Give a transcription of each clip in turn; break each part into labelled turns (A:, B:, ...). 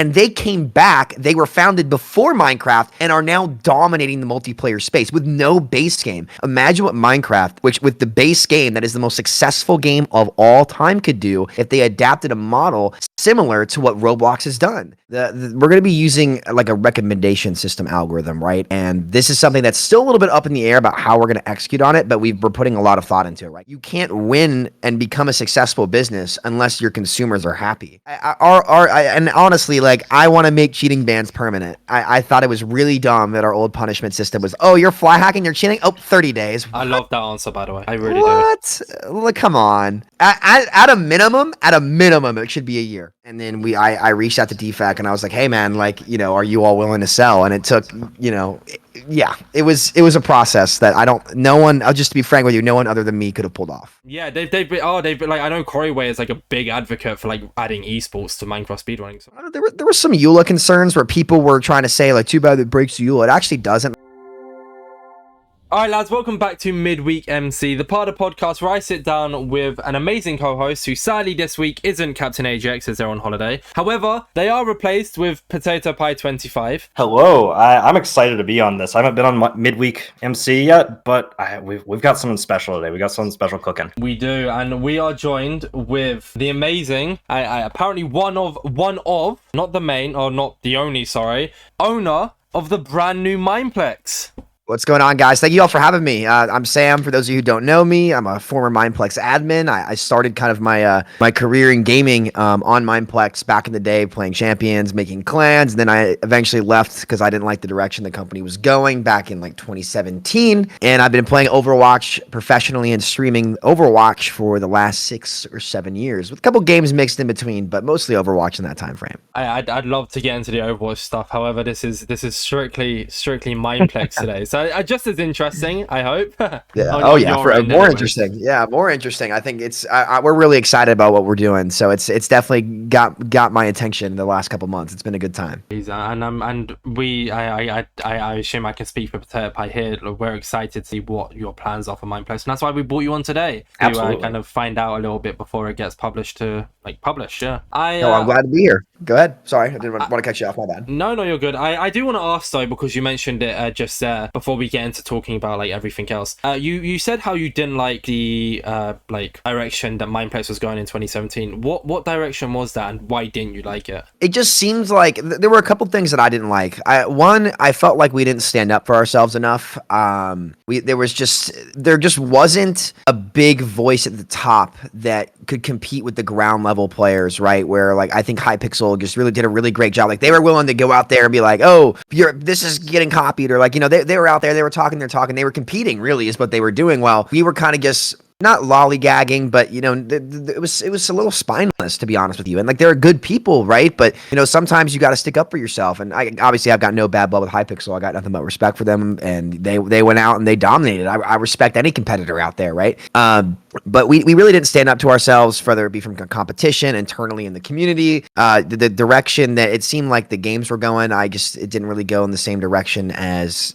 A: And they came back. They were founded before Minecraft and are now dominating the multiplayer space with no base game. Imagine what Minecraft, which with the base game that is the most successful game of all time, could do if they adapted a model similar to what Roblox has done. We're going to be using like a recommendation system algorithm, right? And this is something that's still a little bit up in the air about how we're going to execute on it, but we're putting a lot of thought into it, right? You can't win and become a successful business unless your consumers are happy. And honestly, like, I want to make cheating bans permanent. I thought it was really dumb that our old punishment system was, oh, you're fly hacking, you're cheating, oh, 30 days.
B: I love that answer, by the way. I really
A: do. Look, come on. At a minimum, it should be a year. And then I reached out to DFAC and I was like, hey man, like, you know, are you all willing to sell? And it took, you know, it was a process that I'll just be frank with you, no one other than me could have pulled off.
B: Yeah, they've been like, I know Corey is like a big advocate for like adding esports to Minecraft speedrunning. So.
A: There were some EULA concerns where people were trying to say like, too bad it breaks EULA. It actually doesn't.
B: Alright lads, welcome back to Midweek MC, the part of the podcast where I sit down with an amazing co-host who sadly this week isn't Captain Ajax as they're on holiday. However, they are replaced with Potato Pie 25.
C: Hello, I'm excited to be on this. I haven't been on Midweek MC yet, but we've got something special today. We got something special cooking.
B: We do, and we are joined with the amazing, apparently one of, not the main, or not the only, sorry, owner of the brand new Mineplex.
A: What's going on, guys? Thank you all for having me. I'm Sam. For those of you who don't know me, I'm a former Mineplex admin. I started kind of my career in gaming on Mineplex back in the day, playing champions, making clans. And then I eventually left because I didn't like the direction the company was going back in like 2017. And I've been playing Overwatch professionally and streaming Overwatch for the last 6 or 7 years, with a couple games mixed in between, but mostly Overwatch in that time frame.
B: I'd love to get into the Overwatch stuff. However, this is strictly Mineplex today. So just as interesting, I hope.
A: More interesting. Yeah, more interesting. I think it's we're really excited about what we're doing. So it's definitely got my attention the last couple months. It's been a good time.
B: And I assume I can speak for Potato Pie here. We're excited to see what your plans are for Mineplex, and that's why we brought you on today to kind of find out a little bit before it gets published. Yeah.
A: I'm glad to be here. Go ahead. Sorry, I didn't want to cut you off. My bad.
B: No, you're good. I do want to ask though, because you mentioned it just there before we get into talking about like everything else. You said how you didn't like the like direction that Mineplex was going in 2017. What direction was that, and why didn't you like it?
A: It just seems like there were a couple things that I didn't like. I felt like we didn't stand up for ourselves enough. There just wasn't a big voice at the top that could compete with the ground level players, right? Where like I think Hypixel just really did a really great job. Like they were willing to go out there and be like, oh, this is getting copied, or like, you know, they were out there, they were talking, they were competing, really is what they were doing, while we were kind of just not lollygagging, but you know, it was a little spineless, to be honest with you. And like, they're good people, right? But you know, sometimes you got to stick up for yourself. And I've got no bad blood with Hypixel. I got nothing but respect for them, and they went out and they dominated. I respect any competitor out there, right? But we really didn't stand up to ourselves, whether it be from competition, internally in the community, the direction that it seemed like the games were going. It didn't really go in the same direction as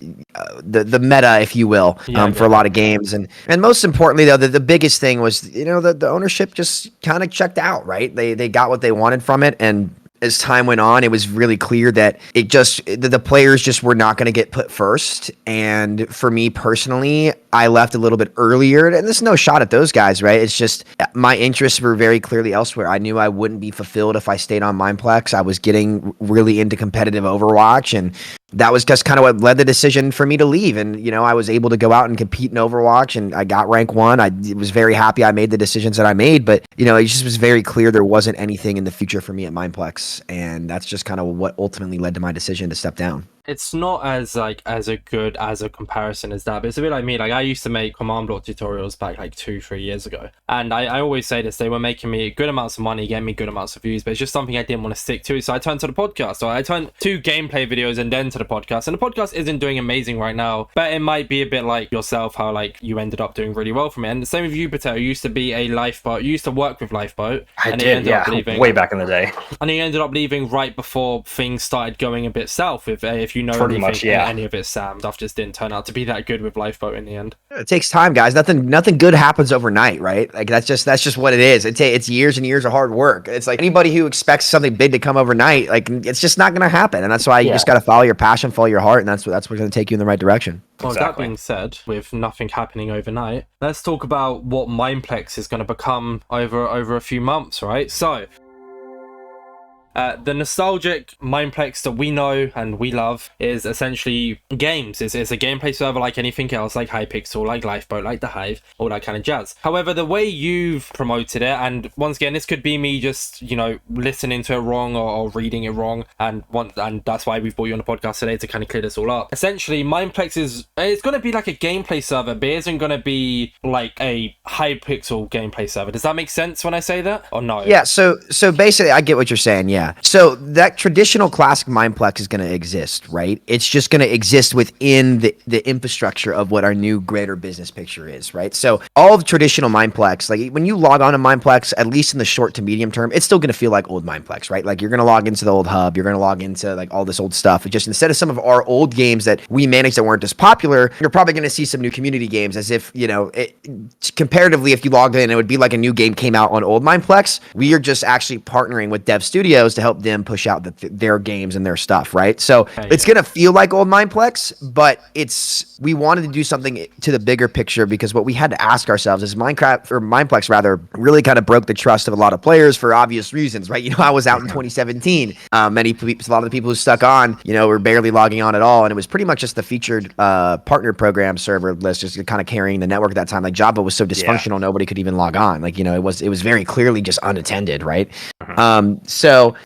A: the meta, if you will, for a lot of games. And most importantly, though, the biggest thing was, you know, the ownership just kind of checked out, right? They got what they wanted from it, and as time went on, it was really clear that the players just were not going to get put first. And for me personally, I left a little bit earlier, and there's no shot at those guys, right? It's just my interests were very clearly elsewhere. I knew I wouldn't be fulfilled if I stayed on Mineplex. I was getting really into competitive Overwatch, and that was just kind of what led the decision for me to leave. And, you know, I was able to go out and compete in Overwatch, and I got rank 1. I was very happy I made the decisions that I made, but, you know, it just was very clear there wasn't anything in the future for me at Mineplex. And that's just kind of what ultimately led to my decision to step down.
B: It's not as good as a comparison as that, but it's a bit like me. Like, I used to make command block tutorials back like 2-3 years ago, and I always say this: they were making me good amounts of money, getting me good amounts of views, but it's just something I didn't want to stick to. So I turned to the podcast. So I turned to gameplay videos and then to the podcast. And the podcast isn't doing amazing right now, but it might be a bit like yourself, how like you ended up doing really well from it. And the same with you, Patel. You used to be a lifeboat. You used to work with Lifeboat.
C: Way back in the day.
B: And you ended up leaving right before things started going a bit south with if you know
C: Pretty
B: anything,
C: much, yeah.
B: any of it, Sam, stuff just didn't turn out to be that good with Lifeboat in the end.
A: It takes time, guys. Nothing good happens overnight, right? Like that's just what it is. It's years and years of hard work. It's like anybody who expects something big to come overnight, like it's just not going to happen. And that's why you just got to follow your passion, follow your heart, and that's what's going to take you in the right direction.
B: Well, that being said, with nothing happening overnight, let's talk about what Mineplex is going to become over a few months, right? So, the nostalgic Mineplex that we know and we love is essentially games. It's a gameplay server like anything else, like Hypixel, like Lifeboat, like The Hive, all that kind of jazz. However, the way you've promoted it, and once again, this could be me just, listening to it wrong or reading it wrong, and that's why we've brought you on the podcast today to kind of clear this all up. Essentially, Mineplex it's going to be like a gameplay server, but it isn't going to be like a Hypixel gameplay server. Does that make sense when I say that, or no?
A: Yeah, so basically, I get what you're saying, yeah. So that traditional classic Mineplex is going to exist, right? It's just going to exist within the infrastructure of what our new greater business picture is, right? So all of traditional Mineplex, like when you log on to Mineplex, at least in the short to medium term, it's still going to feel like old Mineplex, right? Like you're going to log into the old hub, you're going to log into like all this old stuff. It just instead of some of our old games that we managed that weren't as popular, you're probably going to see some new community games as if, comparatively, if you logged in, it would be like a new game came out on old Mineplex. We are just actually partnering with dev studios to help them push out their games and their stuff, right? So it's going to feel like old Mineplex, but we wanted to do something to the bigger picture because what we had to ask ourselves is Mineplex rather really kind of broke the trust of a lot of players for obvious reasons, right? I was out in 2017. A lot of the people who stuck on, were barely logging on at all. And it was pretty much just the featured partner program server list, just kind of carrying the network at that time. Like Java was so dysfunctional, nobody could even log on. Like, it was very clearly just unattended, right? So,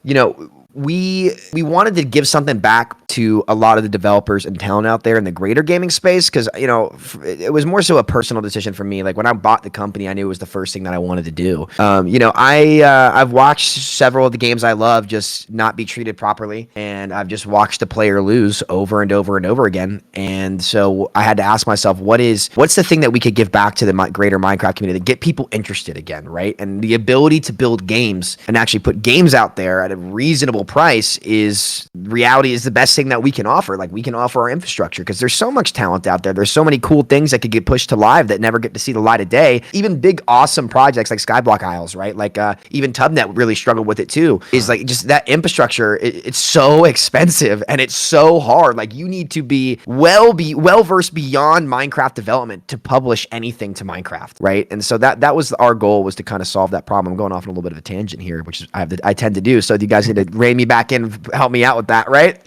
A: we wanted to give something back to a lot of the developers and talent out there in the greater gaming space because, it was more so a personal decision for me. Like when I bought the company, I knew it was the first thing that I wanted to do. I've watched several of the games I love just not be treated properly, and I've just watched a player lose over and over and over again. And so I had to ask myself, what's the thing that we could give back to the greater Minecraft community to get people interested again, right? And the ability to build games and actually put games out there at a reasonable price is the best thing that we can offer. Like we can offer our infrastructure because there's so much talent out there. There's so many cool things that could get pushed to live that never get to see the light of day. Even big, awesome projects like Skyblock Isles, right? Like even Tubnet really struggled with it too. Is like just that infrastructure. It's so expensive and it's so hard. Like you need to be well versed beyond Minecraft development to publish anything to Minecraft, right? And so that was our goal, was to kind of solve that problem. I'm going off on a little bit of a tangent here, which I tend to do. So you guys need to rein me back in, help me out with that, right?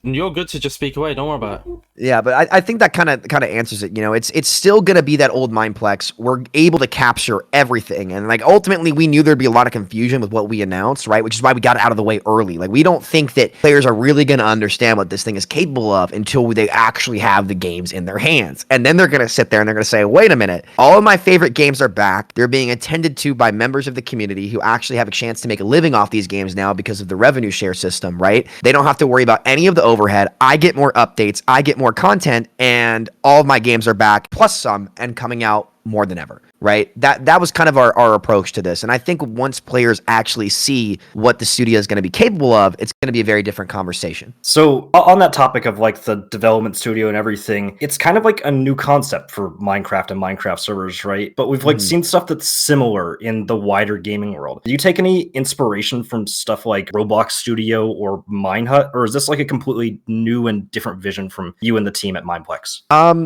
B: You're good to just speak away. Don't worry about it.
A: Yeah, but I think that kind of answers it. It's still gonna be that old Mineplex. We're able to capture everything, and like ultimately, we knew there'd be a lot of confusion with what we announced, right? Which is why we got it out of the way early. Like we don't think that players are really gonna understand what this thing is capable of until they actually have the games in their hands, and then they're gonna sit there and they're gonna say, "Wait a minute! All of my favorite games are back. They're being attended to by members of the community who actually have a chance to make a living off these games now because of the revenue share system, right? They don't have to worry about any of the overhead. I get more updates. I get more content, and all of my games are back, plus some, and coming out more than ever." Right? That was kind of our approach to this. And I think once players actually see what the studio is going to be capable of, it's going to be a very different conversation.
C: So on that topic of like the development studio and everything, it's kind of like a new concept for Minecraft and Minecraft servers, right? But we've like seen stuff that's similar in the wider gaming world. Do you take any inspiration from stuff like Roblox Studio or Minehut, or is this like a completely new and different vision from you and the team at Mineplex?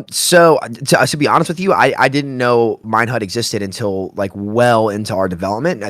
A: So to be honest with you, I didn't know Minehut existed until like well into our development.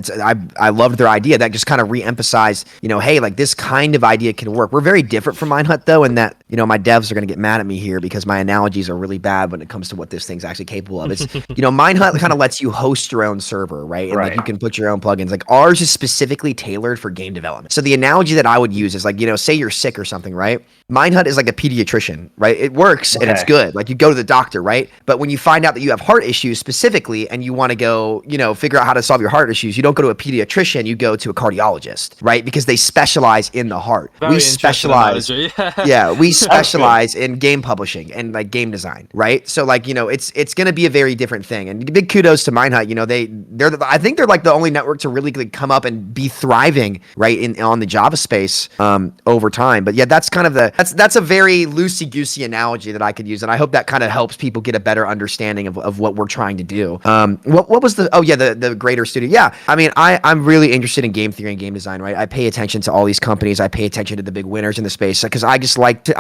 A: I loved their idea. That just kind of re-emphasized, hey, like this kind of idea can work. We're very different from Minehut though, in that, my devs are going to get mad at me here because my analogies are really bad when it comes to what this thing's actually capable of. It's, Minehut kind of lets you host your own server, right? And like you can put your own plugins. Like ours is specifically tailored for game development. So the analogy that I would use is like, say you're sick or something, right? Minehut is like a pediatrician, right? It works and it's good. Like you go to the doctor, right? But when you find out that you have heart issues specifically, athlete and you want to go, figure out how to solve your heart issues, you don't go to a pediatrician, you go to a cardiologist, right? Because they specialize in the heart.
B: Very
A: We specialize. Yeah, we specialize in game publishing and like game design, right? So like, it's going to be a very different thing. And big kudos to Minehut. I think they're like the only network to really like, come up and be thriving, right, on the Java space over time. But yeah, that's kind of that's a very loosey-goosey analogy that I could use, and I hope that kind of helps people get a better understanding of what we're trying to do. What was the greater studio? Yeah, I mean, I'm really interested in game theory and game design, right? I pay attention to all these companies. I pay attention to the big winners in the space because I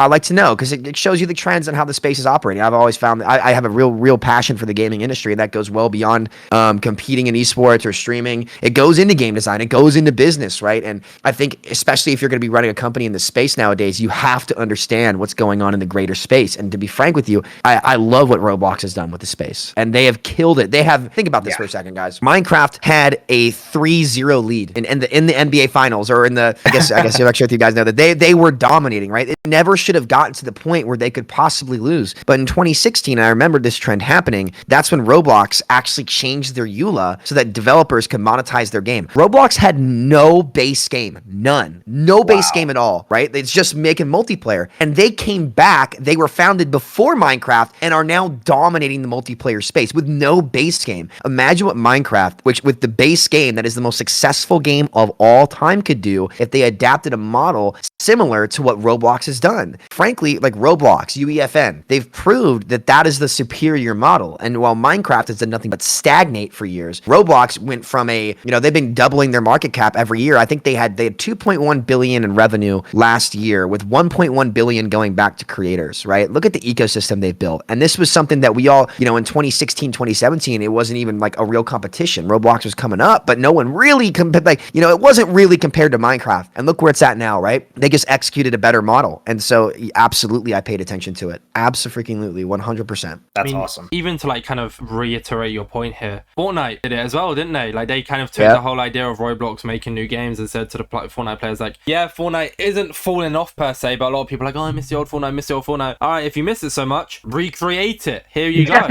A: like to know, because it shows you the trends and how the space is operating. I've always found that I have a real passion for the gaming industry, and that goes well beyond competing in esports or streaming. It goes into game design. It goes into business, right? And I think especially if you're going to be running a company in this space nowadays, you have to understand what's going on in the greater space. And to be frank with you, I love what Roblox has done with the space, and they have killed it. Think about this for a second, guys. Minecraft had a 3-0 lead in the NBA finals, or I guess I'm not sure if you guys know that they were dominating, right? It never should have gotten to the point where they could possibly lose. But in 2016, I remember this trend happening. That's when Roblox actually changed their EULA so that developers could monetize their game. Roblox had no base game, none, no base game at all, right? It's just making multiplayer, and they came back. They were founded before Minecraft and are now dominating the multiplayer space with no base game. Imagine what Minecraft, which with the base game that is the most successful game of all time, could do if they adapted a model similar to what Roblox has done. Frankly, like Roblox, UEFN, they've proved that is the superior model. And while Minecraft has done nothing but stagnate for years, Roblox went from they've been doubling their market cap every year. I think they had 2.1 billion in revenue last year, with 1.1 billion going back to creators, right? Look at the ecosystem they've built. And this was something that we all, in 2016, 2017, it wasn't even like a real competition. Roblox was coming up, but no one really it wasn't really compared to Minecraft. And look where it's at now, right? They just executed a better model. And so absolutely, I paid attention to it. Absolutely, 100%.
C: That's awesome.
B: Even to like kind of reiterate your point here, Fortnite did it as well, didn't they? Like they kind of took the whole idea of Roblox making new games and said to the Fortnite players, like, yeah, Fortnite isn't falling off per se, but a lot of people are like, oh, I miss the old Fortnite. All right, if you miss it so much, recreate it. Here you go.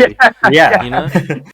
C: Yeah.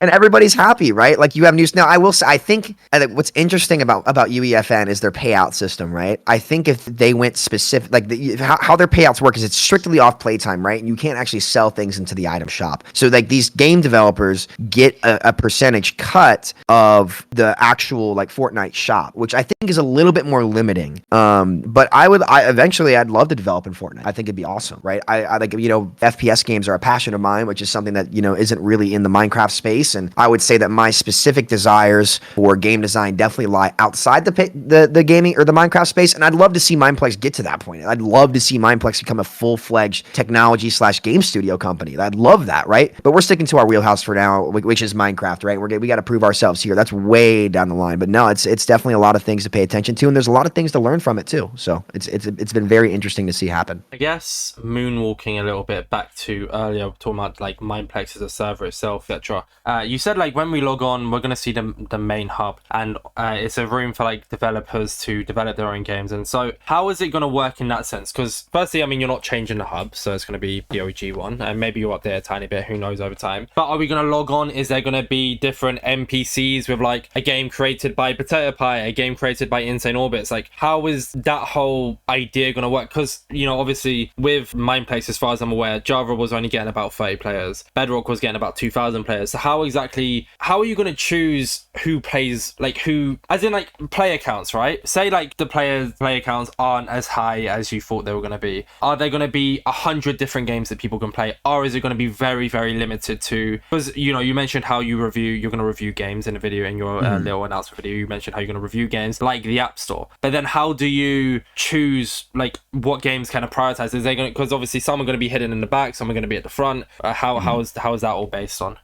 A: And everybody's happy, right? Like you have news. Now, I will say, I think what's interesting about UEFN is their payout system, right? I think if they went specific, like how their payouts work is it's strictly off playtime, right? And you can't actually sell things into the item shop. So like these game developers get a percentage cut of the actual like Fortnite shop, which I think is a little bit more limiting. But eventually I'd love to develop in Fortnite. I think it'd be awesome, right? I like, FPS games are a passion of mine, which is something that, isn't really in the Minecraft space. And I would say that my specific desires for game design definitely lie outside the gaming or the Minecraft space. And I'd love to see Mineplex get to that point. I'd love to see Mineplex become a full-fledged technology/game studio company. I'd love that, right? But we're sticking to our wheelhouse for now, which is Minecraft, right? We got to prove ourselves here. That's way down the line. But no, it's definitely a lot of things to pay attention to, and there's a lot of things to learn from it too. So it's been very interesting to see happen.
B: I guess moonwalking a little bit back to earlier, talking about like Mineplex as a server itself, etc. You said like when we log on, we're gonna see the main hub, and it's a room for like developers to develop their own games. And so, how is it gonna work in that sense? Because firstly, I mean, you're not changing the hub, so it's gonna be the OG one, and maybe you'll update a tiny bit. Who knows over time? But are we gonna log on? Is there gonna be different NPCs with like a game created by Potato Pie, a game created by Insane Orbits? Like, how is that whole idea gonna work? Because obviously with Mineplex, as far as I'm aware, Java was only getting about 30 players. Bedrock was getting about 2,000 players. So how are you gonna choose who plays, like who, as in like player counts, right? Say like the player counts aren't as high as you thought they were gonna be. Are there gonna be 100 different games that people can play, or is it gonna be very, very limited to? Because you mentioned how you're gonna review games in a video, in your little announcement video. You mentioned how you're gonna review games like the App Store. But then how do you choose like what games kind of prioritize? Is they gonna, because obviously some are gonna be hidden in the back, some are gonna be at the front. How is that all based on?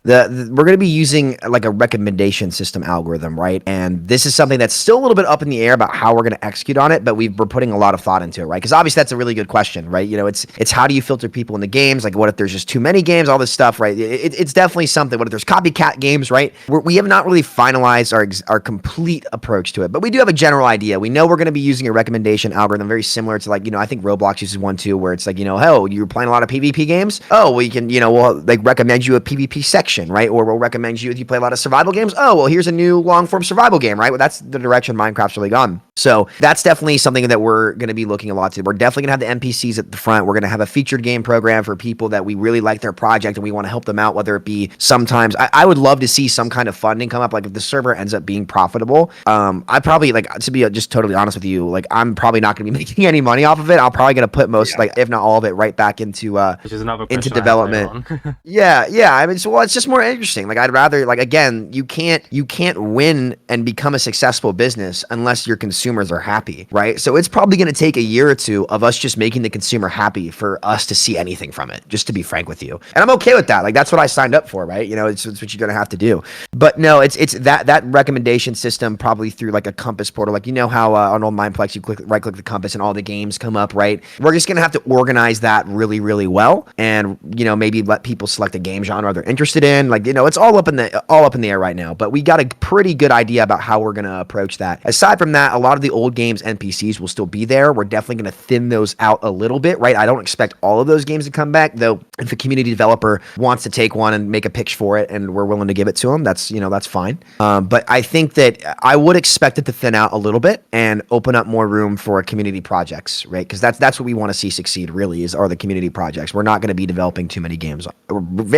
A: We're going to be using like a recommendation system algorithm, right? And this is something that's still a little bit up in the air about how we're going to execute on it, but we're putting a lot of thought into it, right? Because obviously that's a really good question, right? It's how do you filter people in the games? Like, what if there's just too many games? All this stuff, right? It's definitely something. What if there's copycat games, right? We have not really finalized our complete approach to it, but we do have a general idea. We know we're going to be using a recommendation algorithm very similar to like, I think Roblox uses one too, where it's like, oh, you're playing a lot of PvP games? Oh, we can, we'll like recommend you a PvP section, right? Or we'll recommends you if you play a lot of survival games. Oh, well, here's a new long form survival game, right? Well, that's the direction Minecraft's really gone. So that's definitely something that we're going to be looking a lot to. We're definitely going to have the NPCs at the front. We're going to have a featured game program for people that we really like their project and we want to help them out, whether it be sometimes I would love to see some kind of funding come up. Like if the server ends up being profitable, I probably, like, to be just totally honest with you, like I'm probably not going to be making any money off of it. I'm probably going to put most, like if not all of it, right back into
B: which is another
A: into
B: question I have
A: development.
B: later on.
A: Yeah. I mean, so well, it's just more interesting. Like I'd rather, like, again, you can't win and become a successful business unless your consumers are happy, right? So it's probably going to take a year or two of us just making the consumer happy for us to see anything from it, just to be frank with you. And I'm okay with that. Like that's what I signed up for, right? You know, it's what you're going to have to do. But no, it's that recommendation system probably through like a compass portal. Like, you know how on old Mineplex you right click the compass and all the games come up, right? We're just going to have to organize that really, really well, and you know, maybe let people select a game genre they're interested in. Like, you know, it's all up in the air right now, but we got a pretty good idea about how we're going to approach that. Aside from that, a lot of the old games NPCs will still be there. We're definitely going to thin those out a little bit, right? I don't expect all of those games to come back, though. If a community developer wants to take one and make a pitch for it and we're willing to give it to them, that's, you know, that's fine. But I think that I would expect it to thin out a little bit and open up more room for community projects, right? Because that's what we want to see succeed, really, are the community projects. We're not going to be developing too many games.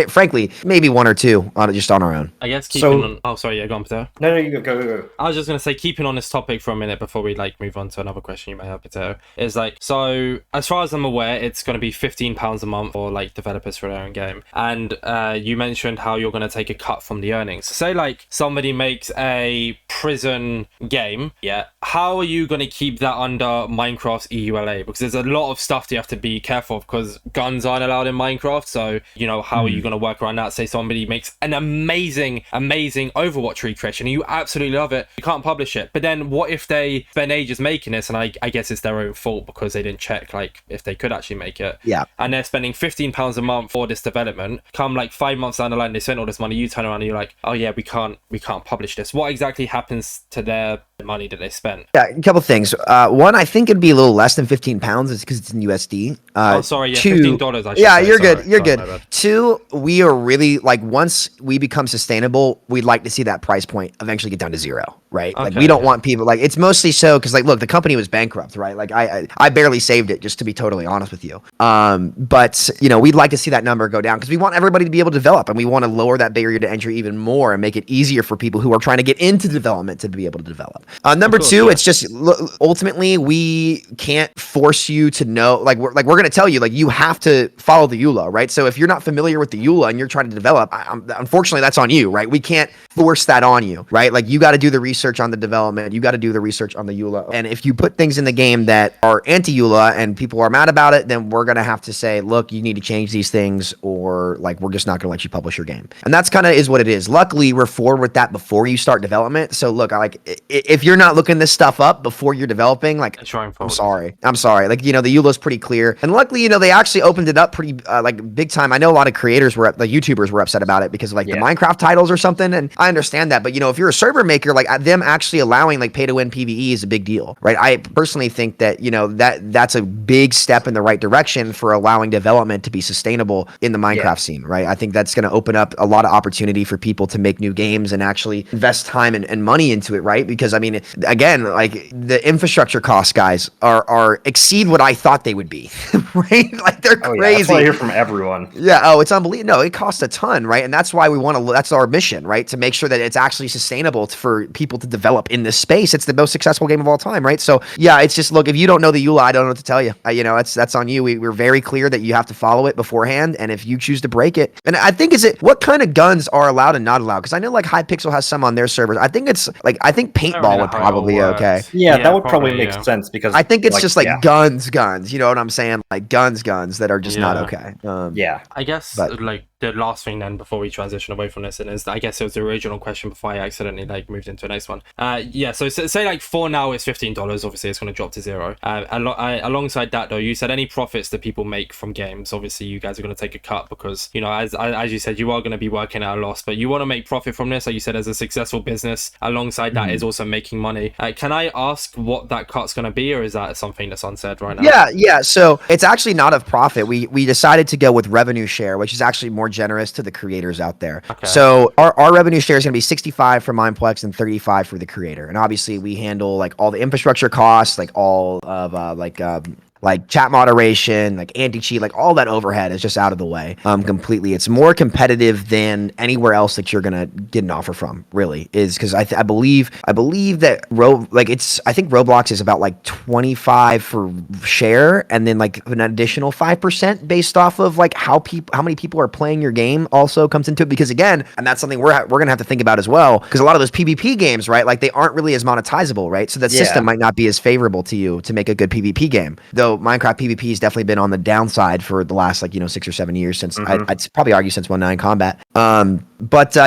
A: Frankly, maybe one or two just on our own.
B: I guess keeping on. Oh, sorry. Yeah, go on, Potato.
C: No, you go.
B: I was just gonna say, keeping on this topic for a minute before we like move on to another question you may have, Potato, is like, so as far as I'm aware, it's gonna be £15 a month for like developers for their own game. And you mentioned how you're gonna take a cut from the earnings. Say like somebody makes a prison game, yeah. How are you gonna keep that under Minecraft's EULA? Because there's a lot of stuff that you have to be careful of, because guns aren't allowed in Minecraft. So you know, how are you gonna work around that? Say somebody makes an amazing Overwatch recreation and you absolutely love it, you can't publish it, but then what if they spend ages making this, and I guess it's their own fault because they didn't check like if they could actually make it, and they're spending £15 a month for this development, come like 5 months down the line they spent all this money, you turn around and you're like, oh yeah, we can't publish this. What exactly happens to their money that they spent?
A: Yeah, a couple things. One, I think it'd be a little less than £15. It's because it's in USD.
B: Oh, sorry, yeah,
A: two,
B: $15. I should
A: yeah,
B: say.
A: you're
B: Sorry.
A: good. You're
B: Sorry,
A: good. Two, we are really like, once we become sustainable, we'd like to see that price point eventually get down to zero, right?
B: Okay,
A: like we don't want people, like, it's mostly so because, like, look, the company was bankrupt, right? Like I barely saved it, just to be totally honest with you. But you know, we'd like to see that number go down because we want everybody to be able to develop, and we want to lower that barrier to entry even more and make it easier for people who are trying to get into development to be able to develop. Number two, it's just ultimately we can't force you to know, like we're going to tell you, like, you have to follow the EULA, right? So if you're not familiar with the EULA and you're trying to develop, unfortunately that's on you, right? We can't force that on you, right? Like, you got to do the research on the development, you got to do the research on the EULA, and if you put things in the game that are anti-EULA and people are mad about it, then we're going to have to say, look, you need to change these things, or like, we're just not going to let you publish your game. And that's kind of is what it is. Luckily, we're forward with that before you start development. So look, if you're not looking this stuff up before you're developing, like, I'm sorry. Like, you know, the EULA is pretty clear, and luckily, you know, they actually opened it up pretty like big time. I know a lot of creators like YouTubers were upset about it because of like the Minecraft titles or something, and I understand that. But you know, if you're a server maker, like, them actually allowing like pay to win PvE is a big deal, right? I personally think that, you know, that's a big step in the right direction for allowing development to be sustainable in the Minecraft scene, right? I think that's going to open up a lot of opportunity for people to make new games and actually invest time and money into it, right? Because I mean, again, like, the infrastructure costs, guys, are exceed what I thought they would be, right? Like, they're crazy.
C: Yeah, that's what I hear from everyone.
A: Yeah. Oh, it's unbelievable. No, it costs a ton, right? And that's why we want to. That's our mission, right? To make sure that it's actually sustainable for people to develop in this space. It's the most successful game of all time, right? So yeah, it's just, look, if you don't know the EULA, I don't know what to tell you. You know, that's on you. We're very clear that you have to follow it beforehand, and if you choose to break it, and I think what kind of guns are allowed and not allowed? Because I know like Hypixel has some on their servers. I think paintball would probably be okay.
C: Yeah, that would probably make sense, because
A: I think it's just like guns. You know what I'm saying? Like guns that are just not okay.
B: I guess like the last thing then before we transition away from this, and is, I guess it was the original question before I accidentally like moved into the next one. So say like for now it's $15. Obviously, it's going to drop to zero. Alongside that, though, you said any profits that people make from games, obviously you guys are going to take a cut, because, you know, as you said, you are going to be working at a loss, but you want to make profit from this. Like you said, as a successful business, alongside that is also making money. Can I ask what that cut's going to be, or is that something that's unsaid right now?
A: Yeah. So it's actually not of profit. We decided to go with revenue share, which is actually more more generous to the creators out there.
B: Okay.
A: So our revenue share is going to be 65 for Mineplex and 35 for the creator. And obviously we handle like all the infrastructure costs, like all of like chat moderation, like anti-cheat, like all that overhead is just out of the way completely. It's more competitive than anywhere else that you're gonna get an offer from, really, is because I believe that I think Roblox is about like 25 for share, and then like an additional 5% based off of like how many people are playing your game also comes into it. Because again, and that's something we're gonna have to think about as well, because a lot of those PvP games, right, like they aren't really as monetizable, right? So that system might not be as favorable to you to make a good PvP game, though. Minecraft PvP has definitely been on the downside for the last 6 or 7 years since I'd probably argue since 1.9 Combat.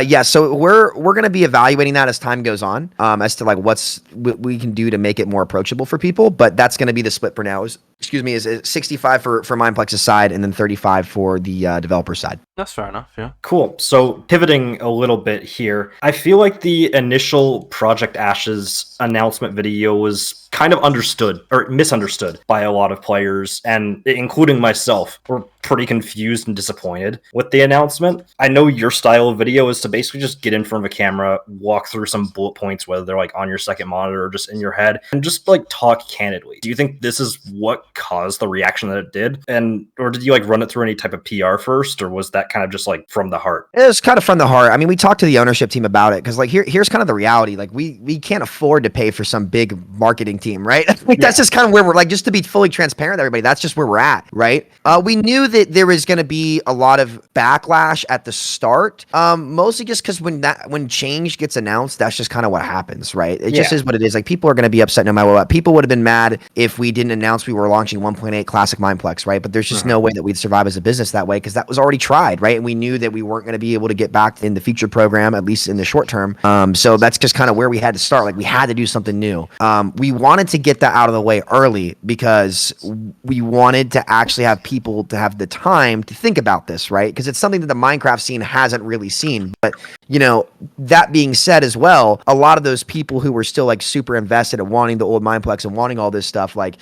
A: Yeah, so we're going to be evaluating that as time goes on, as to like what we can do to make it more approachable for people. But that's going to be the split for now. Is 65 for Mineplex's side, and then 35 for the developer side.
B: That's fair enough, yeah.
C: Cool. So pivoting a little bit here, I feel like the initial Project Ashes announcement video was kind of understood or misunderstood by a lot of players, and including myself, were pretty confused and disappointed with the announcement. I know your style of video is to basically just get in front of a camera, walk through some bullet points, whether they're like on your second monitor or just in your head, and just like talk candidly. Do you think this is what caused the reaction that it did? Or did you like run it through any type of PR first, or was that kind of just like from the heart?
A: It was kind of from the heart. I mean, we talked to the ownership team about it, because like here's kind of the reality. Like we can't afford to pay for some big marketing team, right? That's just kind of where we're like, just to be fully transparent with everybody, that's just where we're at, right? We knew that there was going to be a lot of backlash at the start, mostly just because when change gets announced, that's just kind of what happens, right? It just is what it is. Like, people are going to be upset no matter what. People would have been mad if we didn't announce we were launching 1.8 Classic Mineplex, right? But there's just no way that we'd survive as a business that way, because that was already tried, right? And we knew that we weren't going to be able to get back in the future program, at least in the short term. So that's just kind of where we had to start. Like, we had to do something new. We wanted to get that out of the way early, because we wanted to actually have people to have the time to think about this, right? Because it's something that the Minecraft scene hasn't really seen. But that being said as well, a lot of those people who were still like super invested in wanting the old Mineplex and wanting all this stuff, like,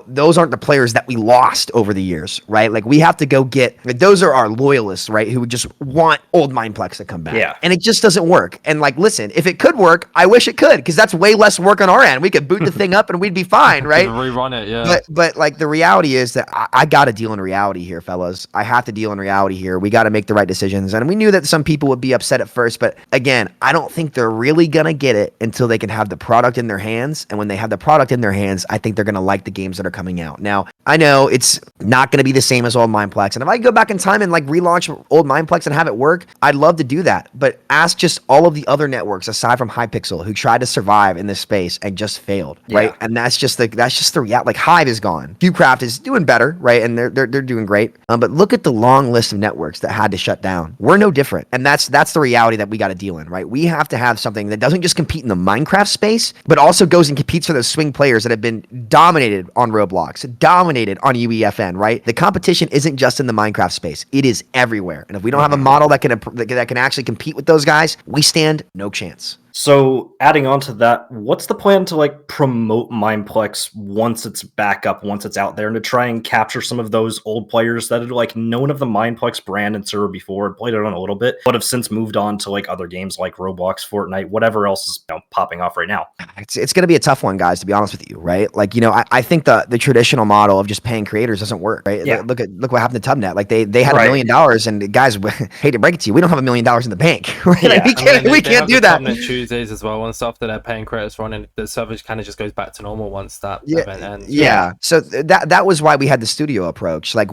A: those aren't the players that we lost over the years, right? Like, we have to go get, like, those are our loyalists, right? Who just want old Mineplex to come back.
C: Yeah.
A: And it just doesn't work. And like, listen, if it could work, I wish it could, because that's way less work on our end. We could boot the thing up and we'd be fine, right?
B: Rerun it, yeah.
A: But like, the reality is that I got to deal in reality here, fellas. I have to deal in reality here. We got to make the right decisions. And we knew that some people would be upset at first, but again, I don't think they're really going to get it until they can have the product in their hands. And when they have the product in their hands, I think they're going to like the games that are coming out. Now, I know it's not going to be the same as old Mineplex. And if I could go back in time and like relaunch old Mineplex and have it work, I'd love to do that. But ask just all of the other networks aside from Hypixel who tried to survive in this space and just failed, right? And that's just the reality. Like, Hive is gone. Qcraft is doing better, right? And they're doing great. But look at the long list of networks that had to shut down. We're no different. And that's the reality that we got to deal in, right? We have to have something that doesn't just compete in the Minecraft space, but also goes and competes for those swing players that have been dominated on Roblox, dominated on UEFN, right? The competition isn't just in the Minecraft space. It is everywhere. And if we don't have a model that can actually compete with those guys, we stand no chance.
C: So adding on to that, what's the plan to like promote Mineplex once it's back up, once it's out there, and to try and capture some of those old players that had like known of the Mineplex brand and server before and played it on a little bit, but have since moved on to like other games like Roblox, Fortnite, whatever else is popping off right now?
A: It's going to be a tough one, guys, to be honest with you, right? Like, I think the traditional model of just paying creators doesn't work, right?
C: Yeah.
A: Look what happened to Tubnet. Like, they had $1 million, and guys, hate to break it to you, we don't have $1 million in the bank, right? Like, we can't do that.
B: Tuesdays as well and stuff that they're paying creators for, and the service kind of just goes back to normal once that event ends.
A: Yeah. So that was why we had the studio approach. Like,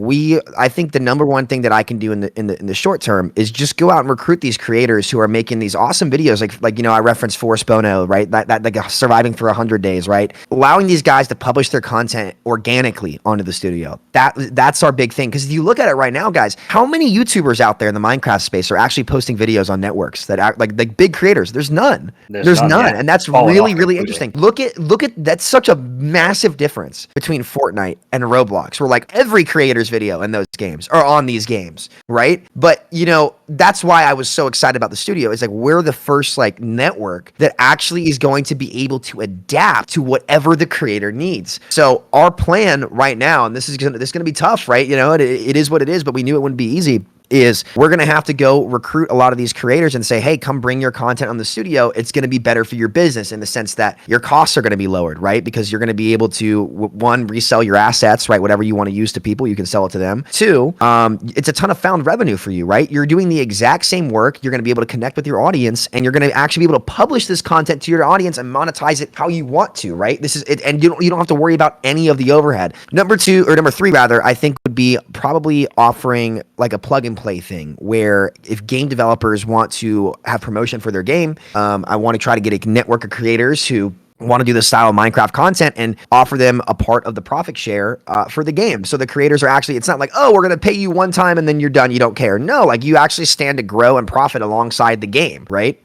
A: I think the number one thing that I can do in the short term is just go out and recruit these creators who are making these awesome videos. Like I referenced Forrest Bono, right? That like surviving for 100 days, right? Allowing these guys to publish their content organically onto the studio. That's our big thing. Because if you look at it right now, guys, how many YouTubers out there in the Minecraft space are actually posting videos on networks that act like big creators? There's none. There's none. And that's really interesting. Look at that's such a massive difference between Fortnite and Roblox, where like every creator's video in those games are on these games, right? But that's why I was so excited about the studio. Is like, we're the first like network that actually is going to be able to adapt to whatever the creator needs. So our plan right now, and this is gonna be tough, right? It is what it is, but we knew it wouldn't be easy, is we're going to have to go recruit a lot of these creators and say, hey, come bring your content on the studio. It's going to be better for your business in the sense that your costs are going to be lowered, right? Because you're going to be able to, one, resell your assets, right? Whatever you want to use to people, you can sell it to them. Two, it's a ton of found revenue for you, right? You're doing the exact same work. You're going to be able to connect with your audience, and you're going to actually be able to publish this content to your audience and monetize it how you want to, right? This is it, and you don't have to worry about any of the overhead. Number three, I think would be probably offering like a plug and play thing where if game developers want to have promotion for their game, I want to try to get a network of creators who want to do this style of Minecraft content and offer them a part of the profit share for the game. So the creators are actually, it's not like, oh, we're going to pay you one time and then you're done. You don't care. No, like you actually stand to grow and profit alongside the game, right?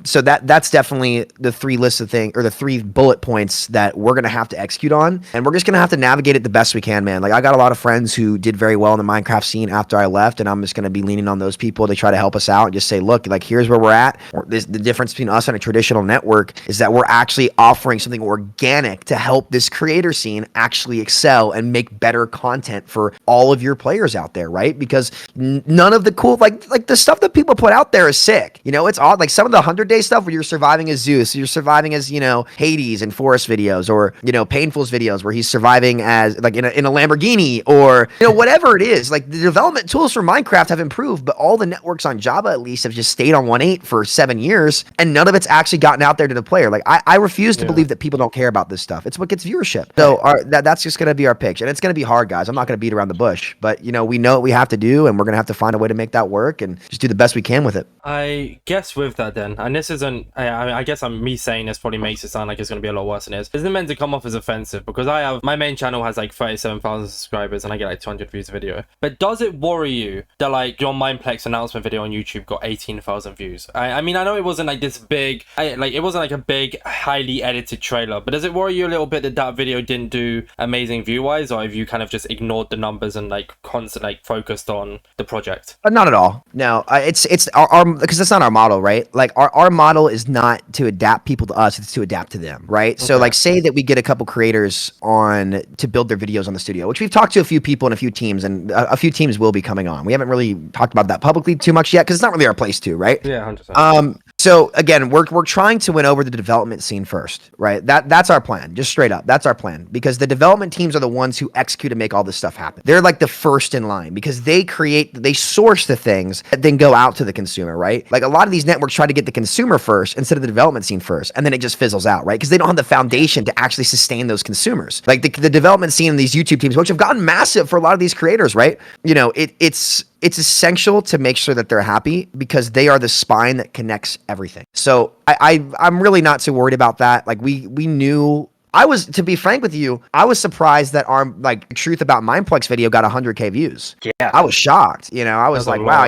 A: So that's definitely the three lists of things, or the 3 bullet points that we're going to have to execute on. And we're just going to have to navigate it the best we can, man. Like I got a lot of friends who did very well in the Minecraft scene after I left, and I'm just going to be leaning on those people to try to help us out and just say, look, like here's where we're at. The difference between us and a traditional network is that we're actually offering something organic to help this creator scene actually excel and make better content for all of your players out there, right? Because none of the cool, like the stuff that people put out there is sick. You know, it's odd. Like some of the 100-day stuff where you're surviving as Zeus, you're surviving as, Hades and Forest videos, or, Painful's videos where he's surviving as like in a Lamborghini, or, whatever it is. Like the development tools for Minecraft have improved, but all the networks on Java at least have just stayed on 1.8 for 7 years, and none of it's actually gotten out there to the player. Like I refuse to believe that people don't care about this stuff. It's what gets viewership. So that's just going to be our pitch, and it's going to be hard, guys. I'm not going to beat around the bush, but we know what we have to do, and we're going to have to find a way to make that work and just do the best we can with it.
B: I guess with that then, and this isn't, I guess me saying this probably makes it sound like it's going to be a lot worse than it is. Isn't meant to come off as offensive, because my main channel has like 37,000 subscribers and I get like 200 views a video. But does it worry you that like your Mineplex announcement video on YouTube got 18,000 views? I mean, I know it wasn't like this big, it wasn't like a big, highly edited trailer, but does it worry you a little bit that video didn't do amazing view-wise, or have you kind of just ignored the numbers and like constantly focused on the project?
A: Not at all. No, it's our because that's not our model, right? Like our model is not to adapt people to us; it's to adapt to them, right? Okay. So like, say that we get a couple creators on to build their videos on the studio, which we've talked to a few people and a few teams, and a few teams will be coming on. We haven't really talked about that publicly too much yet because it's not really our place to, right?
B: Yeah, 100%.
A: So again, we're trying to win over the development scene first, right? That's our plan, just straight up. That's our plan, because the development teams are the ones who execute and make all this stuff happen. They're like the first in line because they source the things that then go out to the consumer, right? Like a lot of these networks try to get the consumer first instead of the development scene first, and then it just fizzles out, right? Because they don't have the foundation to actually sustain those consumers. Like the development scene in these YouTube teams, which have gotten massive for a lot of these creators, right? It's essential to make sure that they're happy because they are the spine that connects everything. So I'm really not too worried about that. Like we knew. To be frank with you, I was surprised that our Truth About Mineplex video got 100K views. Yeah, I was shocked. I was like, wow.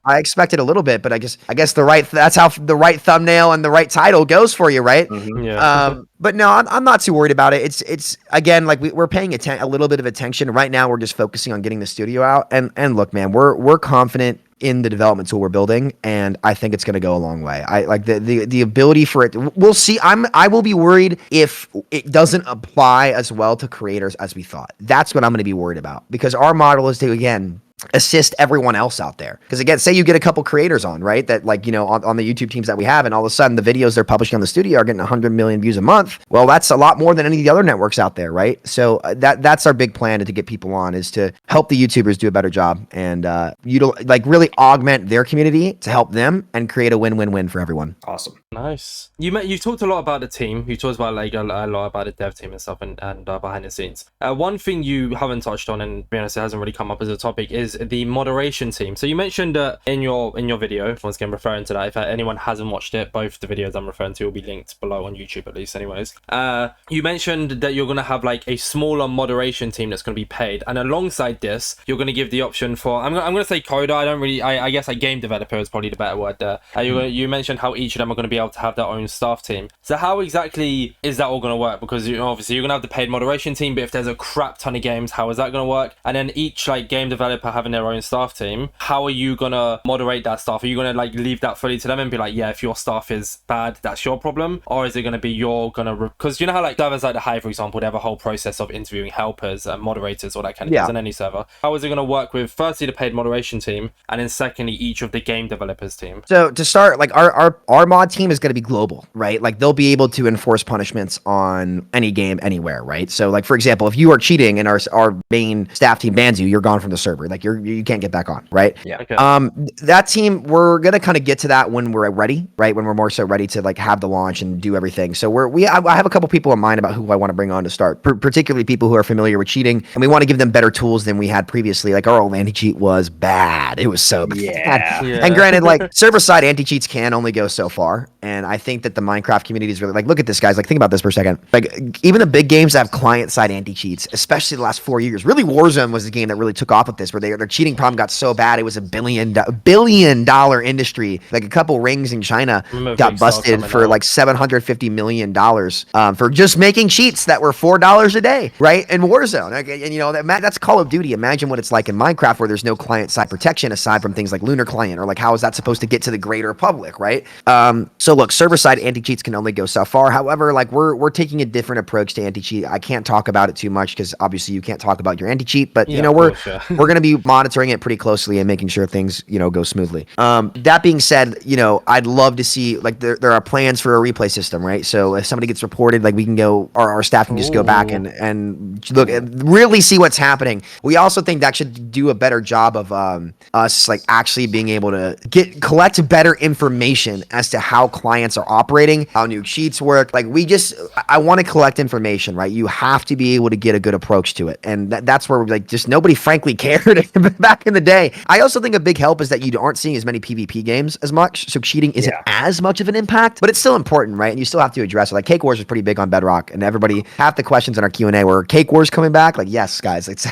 A: I expected a little bit, but I guess that's how the right thumbnail and the right title goes for you, right?
B: Mm-hmm. Yeah.
A: But no, I'm not too worried about it. It's again, like we're paying a little bit of attention right now. We're just focusing on getting the studio out. And look, man, we're confident in the development tool we're building, and I think it's going to go a long way. I like the ability for it. We'll see. I will be worried if it doesn't apply as well to creators as we thought. That's what I'm going to be worried about, because our model is to, again, assist everyone else out there. Because again, say you get a couple creators on, right? That on the YouTube teams that we have, and all of a sudden the videos they're publishing on the studio are getting 100 million views a month. Well, that's a lot more than any of the other networks out there, right? So that's our big plan to get people on, is to help the YouTubers do a better job and really augment their community to help them and create a win-win-win for everyone.
C: Awesome.
B: Nice. You talked a lot about the team. You talked about a lot about the dev team and stuff and behind the scenes. One thing you haven't touched on, and to be honest, it hasn't really come up as a topic, is the moderation team. So you mentioned in your video, once again referring to that, if anyone hasn't watched it, both the videos I'm referring to will be linked below on YouTube at least anyways. You mentioned that you're going to have like a smaller moderation team that's going to be paid, and alongside this you're going to give the option for, I'm going to say coder, I guess like game developer is probably the better word there. You mentioned how each of them are going to be able to have their own staff team. So how exactly is that all going to work? Because obviously you're going to have the paid moderation team, but if there's a crap ton of games, how is that going to work? And then each game developer having their own staff team, how are you gonna moderate that staff? Are you gonna like leave that fully to them and be like, yeah, if your staff is bad, that's your problem? Or is it gonna be you're gonna, because you know how like servers like the Hive, for example, they have a whole process of interviewing helpers and moderators, all that kind of things on any server. How is it gonna work with firstly the paid moderation team, and then secondly each of the game developers team?
A: So to start, like our mod team is going to be global, right? Like they'll be able to enforce punishments on any game anywhere, right? So like for example, if you are cheating and our main staff team bans you, you're gone from the server. Like you can't get back on, right?
C: Yeah.
B: Okay.
A: That team, we're gonna kind of get to that when we're ready, right? When we're more so ready to like have the launch and do everything. So I have a couple people in mind about who I want to bring on to start, particularly people who are familiar with cheating, and we want to give them better tools than we had previously. Like our old anti-cheat was bad. It was so bad.
C: Yeah.
A: And granted, like server-side anti-cheats can only go so far. And I think that the Minecraft community is really like, look at this, guys. Like, think about this for a second. Like, even the big games that have client-side anti-cheats, especially the last 4 years. Really, Warzone was the game that really took off with this, where their cheating problem got so bad it was a billion dollar industry. Like a couple rings in China got busted for like $750 million for just making cheats that were $4 a day, right? In Warzone, and you know that's Call of Duty. Imagine what it's like in Minecraft, where there's no client-side protection aside from things like Lunar Client, or like how is that supposed to get to the greater public, right? So look, server-side anti-cheats can only go so far. However, like we're taking a different approach to anti-cheat. I can't talk about it too much because obviously you can't talk about your anti-cheat, but you know we're going to be monitoring it pretty closely and making sure things go smoothly. That being said, I'd love to see like there are plans for a replay system, right? So if somebody gets reported, like we can go, our staff can just go back and look and really see what's happening. We also think that should do a better job of us like actually being able to collect better information as to how clients are operating, how new cheats work. Like I want to collect information, right? You have to be able to get a good approach to it, and that's where like just nobody frankly cared back in the day. I also think a big help is that you aren't seeing as many PvP games as much, so cheating isn't as much of an impact, but it's still important, right? And you still have to address it. Like Cake Wars was pretty big on Bedrock, and everybody, half the questions in our Q&A were Cake Wars coming back? Like, yes, guys, it's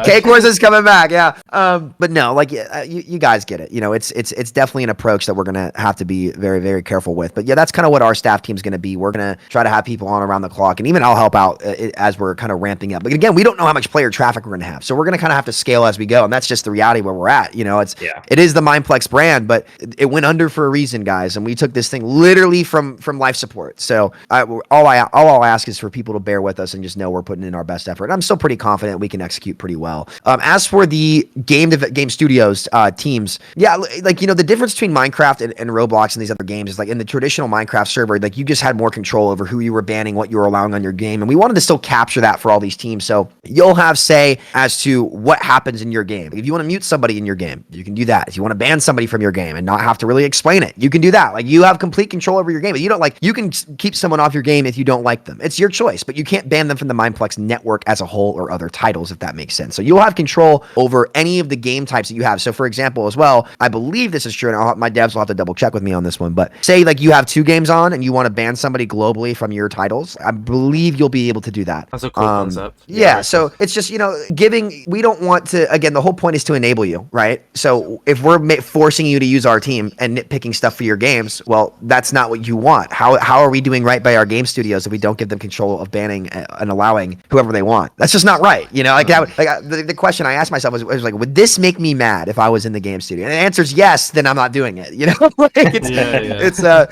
A: Cake Wars is coming back, yeah. But no, like you guys get it. It's definitely an approach that we're gonna have to be very, very careful with. But yeah, that's kind of what our staff team's gonna be. We're gonna try to have people on around the clock, and even I'll help out as we're kind of ramping up. But again, we don't know how much player traffic we're gonna have, so we're gonna kind of have to scale as we go, and that's just the reality where we're at. It is the Mineplex brand, but it went under for a reason, guys, and we took this thing literally from life support. So all I'll ask is for people to bear with us and just know we're putting in our best effort. And I'm still pretty confident we can execute pretty well. As for the game studios teams, yeah, like the difference between Minecraft and Roblox and these other games is like in the traditional Minecraft server, like you just had more control over who you were banning, what you were allowing on your game, and we wanted to still capture that for all these teams. So you'll have say as to what happens in your game. If you want to mute somebody in your game, you can do that. If you want to ban somebody from your game and not have to really explain it, you can do that. Like you have complete control over your game. But you can keep someone off your game if you don't like them. It's your choice, but you can't ban them from the Mineplex network as a whole or other titles, if that makes sense. So you'll have control over any of the game types that you have. So for example, as well, I believe this is true, and my devs will have to double check with me on this one, but say like you have 2 games on and you want to ban somebody globally from your titles, I believe you'll be able to do that.
B: That's a cool concept.
A: Yeah, so it's just, we don't want to, again, the whole point is to enable you, right? So if we're forcing you to use our team and nitpicking stuff for your games, well, that's not what you want. How are we doing right by our game studios if we don't give them control of banning and allowing whoever they want? That's just not right. The question I asked myself was like, would this make me mad if I was in the game studio? And the answer is yes, then I'm not doing it.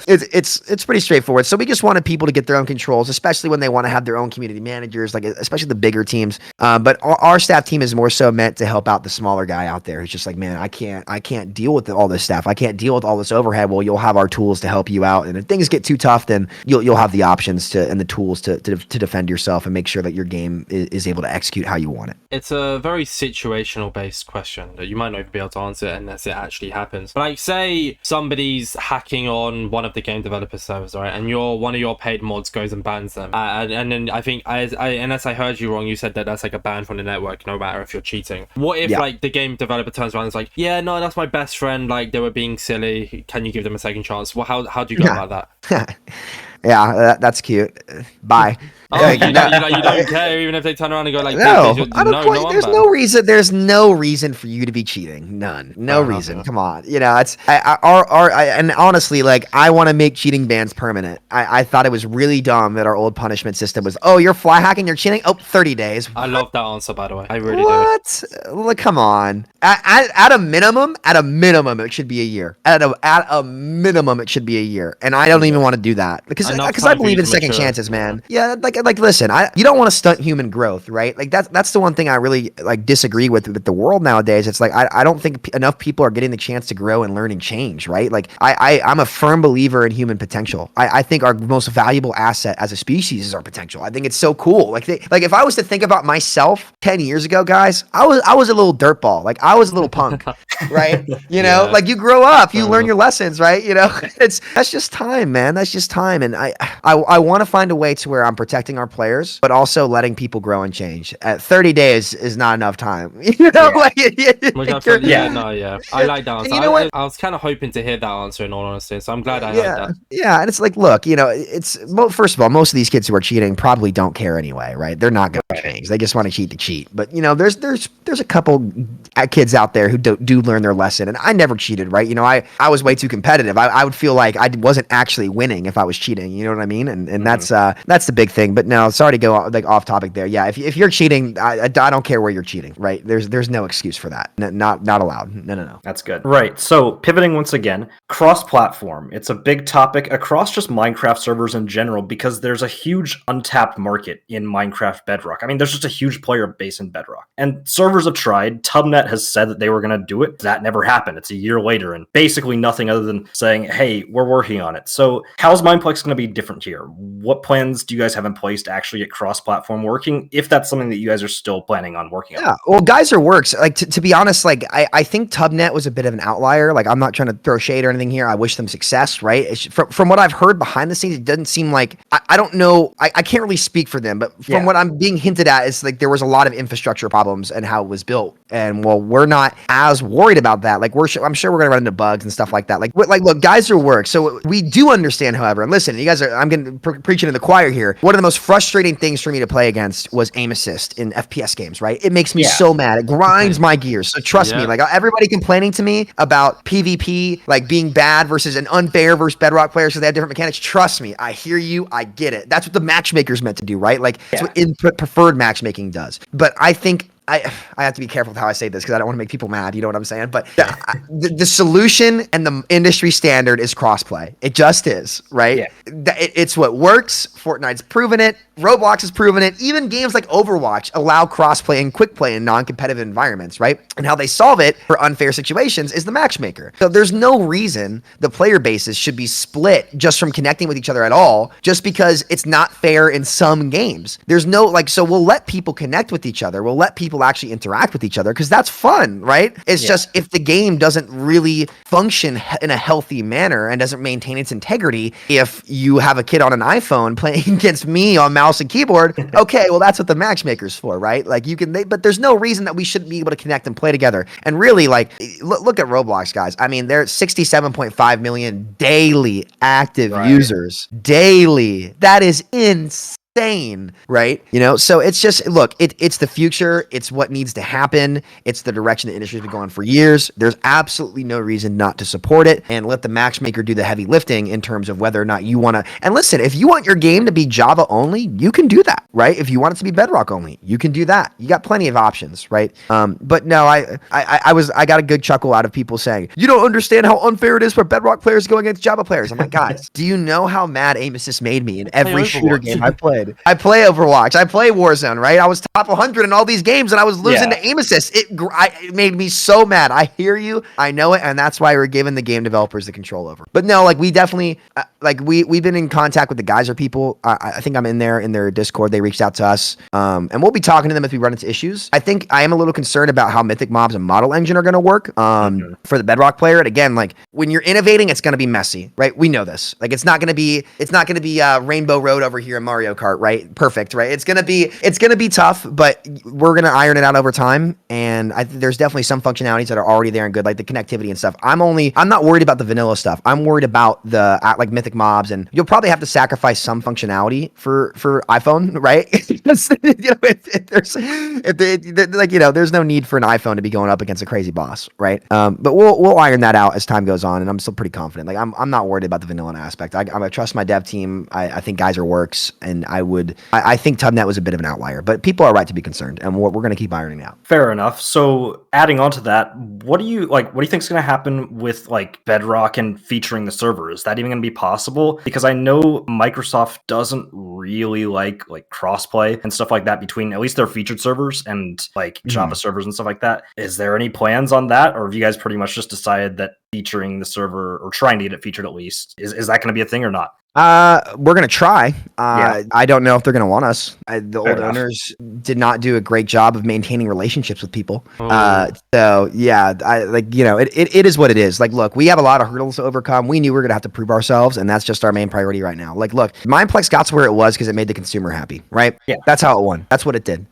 A: It's pretty straightforward. So we just wanted people to get their own controls, especially when they want to have their own community managers, like especially the bigger teams. But our staff team is more so meant to help out the smaller guy out there who's just like, man, I can't deal with all this stuff. I can't deal with all this overhead. Well, you'll have our tools to help you out, and if things get too tough, then you'll have the options and the tools to defend yourself and make sure that your game is able to execute how you want it.
B: It's a very situational based question that you might not even be able to answer unless it actually happens. But like, say somebody's hacking on one of the game developer servers, right? And one of your paid mods goes and bans them. And then I think, unless I heard you wrong, you said that that's like a ban from the network, no matter if you're cheating. What if like the game developer turns around and is like, yeah, no, that's my best friend. Like they were being silly. Can you give them a second chance? Well, how do you go about that?
A: Yeah, that's cute. Bye.
B: Oh,
A: Like,
B: you don't care even if they turn around and go like,
A: no,
B: "This,
A: I don't
B: no,
A: quite,
B: no, I'm
A: there's
B: bad."
A: no reason. There's no reason for you to be cheating. None. No
B: Fair enough,
A: reason.
B: yeah.
A: Come on. You know, it's and honestly, like I want to make cheating bans permanent. I thought it was really dumb that our old punishment system was, oh, you're fly hacking, you're cheating. Oh, 30 days.
B: I love that answer, by the way. I really do.
A: What? Look, come on. At a minimum, it should be a year. At a minimum, it should be a year. And I don't even want to do that because
B: Enough
A: I
B: time for
A: believe
B: you
A: in
B: to
A: second
B: mature.
A: chances, man. Yeah, like listen, you don't want to stunt human growth, right? Like that's the one thing I really like disagree with the world nowadays. It's like I don't think enough people are getting the chance to grow and learn and change, right? Like I'm a firm believer in human potential. I think our most valuable asset as a species is our potential. I think it's so cool. Like if I was to think about myself 10 years ago, guys, I was a little dirtball. Like I was a little punk, right? You know,
B: Yeah.
A: like you grow up, you
B: Fair
A: learn
B: enough.
A: your lessons, right? You know, that's just time, man. That's just time. And I want to find a way to where I'm protecting our players, but also letting people grow and change. At 30 days is not enough time. You know,
C: Yeah.
A: like
B: Which I feel,
C: Yeah.
B: I like that answer.
A: you know what?
B: I was kind of hoping to hear that answer in all honesty, so I'm glad I heard
A: Yeah,
B: that.
A: yeah, and it's like, look, you know, first of all, most of these kids who are cheating probably don't care anyway, right? They're not going to change. They just want to cheat to cheat. But you know, there's a couple kids out there who do learn their lesson, and I never cheated, right? You know, I was way too competitive. I would feel like I wasn't actually winning if I was cheating. You know what I mean? And that's the big thing. But no, sorry to go like off topic there. Yeah, if you're cheating, I don't care where you're cheating, right? There's no excuse for that. Not allowed. No.
C: That's good. Right. So pivoting once again, cross-platform. It's a big topic across just Minecraft servers in general because there's a huge untapped market in Minecraft Bedrock. I mean, there's just a huge player base in Bedrock. And servers have tried. Tubnet has said that they were going to do it. That never happened. It's a year later and basically nothing other than saying, hey, we're working on it. So how's Mineplex going to be different here? What plans do you guys have in place to actually get cross-platform working, if that's something that you guys are still planning on working on?
A: Yeah, well, Geyser works. Like to be honest, like I think Tubnet was a bit of an outlier. Like I'm not trying to throw shade or anything here. I wish them success, right? From what I've heard behind the scenes, it doesn't seem like I don't know. I can't really speak for them, but from what I'm being hinted at, is like there was a lot of infrastructure problems and how it was built. And well, we're not as worried about that. Like I'm sure we're gonna run into bugs and stuff like that. Like look, Geyser works. So we do understand, however, and listen, you guys are. I'm getting preaching to the choir here. One of the most frustrating things for me to play against was aim assist in FPS games. Right? It makes me so mad. It grinds my gears. So trust me. Like everybody complaining to me about PvP like being bad versus an unfair versus Bedrock players because they have different mechanics. Trust me. I hear you. I get it. That's what the matchmaker's meant to do, right? Like that's what input preferred matchmaking does. But I think I have to be careful with how I say this because I don't want to make people mad. You know what I'm saying? But the solution and the industry standard is crossplay. It just is, right?
C: Yeah.
A: It's what works. Fortnite's proven it. Roblox has proven it. Even games like Overwatch allow crossplay and quick play in non-competitive environments, right? And how they solve it for unfair situations is the matchmaker. So there's no reason the player bases should be split just from connecting with each other at all, just because it's not fair in some games. There's no so we'll let people connect with each other. We'll let people actually interact with each other because that's fun, right? It's just if the game doesn't really function in a healthy manner and doesn't maintain its integrity, if you have a kid on an iPhone playing against me on mouse and keyboard, okay, well that's what the matchmaker's for, right? Like but there's no reason that we shouldn't be able to connect and play together. And really, like look at Roblox, guys. I mean, they're 67.5 million daily active users daily. That is insane, right? You know, so it's just look, it's the future. It's what needs to happen. It's the direction the industry's been going for years. There's absolutely no reason not to support it and let the matchmaker do the heavy lifting in terms of whether or not you want to. And listen, if you want your game to be Java only, you can do that, right? If you want it to be Bedrock only, you can do that. You got plenty of options, right? But no, I got a good chuckle out of people saying, you don't understand how unfair it is for Bedrock players going against Java players. I'm like, guys, do you know how mad aim assist made me in every shooter game I played? I play Overwatch. I play Warzone, right? I was top 100 in all these games and I was losing to aim assist. It made me so mad. I hear you. I know it. And that's why we're giving the game developers the control over. But no, like we definitely, we've been in contact with the Geyser people. I think I'm in their Discord. They reached out to us. And we'll be talking to them if we run into issues. I think I am a little concerned about how Mythic Mobs and Model Engine are going to work for the Bedrock player. And again, like when you're innovating, it's going to be messy, right? We know this. Like it's not going to be Rainbow Road over here in Mario Kart part, right? Perfect, right? It's gonna be tough, but we're gonna iron it out over time. And there's definitely some functionalities that are already there and good, like the connectivity and stuff. I'm not worried about the vanilla stuff. I'm worried about the like mythic mobs, and you'll probably have to sacrifice some functionality for iPhone, right? Because, you know, there's no need for an iPhone to be going up against a crazy boss, right? But we'll iron that out as time goes on, and I'm still pretty confident. Like I'm not worried about the vanilla aspect. I trust my dev team. I think Geyser works, and I think Tubnet was a bit of an outlier, but people are right to be concerned, and we're going to keep ironing it out.
C: Fair enough. So adding on to that, what do you think is going to happen with like Bedrock and featuring the server? Is that even going to be possible? Because I know Microsoft doesn't really like crossplay and stuff like that between at least their featured servers and like Java servers and stuff like that. Is there any plans on that, or have you guys pretty much just decided that featuring the server or trying to get it featured at least is that going to be a thing or not?
A: We're gonna try.
C: Yeah.
A: I don't know if they're gonna want us. The
C: Fair
A: old
C: enough.
A: owners did not do a great job of maintaining relationships with people.
B: Oh.
A: So yeah, it is what it is. Like, look, we have a lot of hurdles to overcome. We knew we were gonna have to prove ourselves, and that's just our main priority right now. Like, look, Mineplex got to where it was because it made the consumer happy, right?
C: Yeah.
A: That's how it won. That's what it did.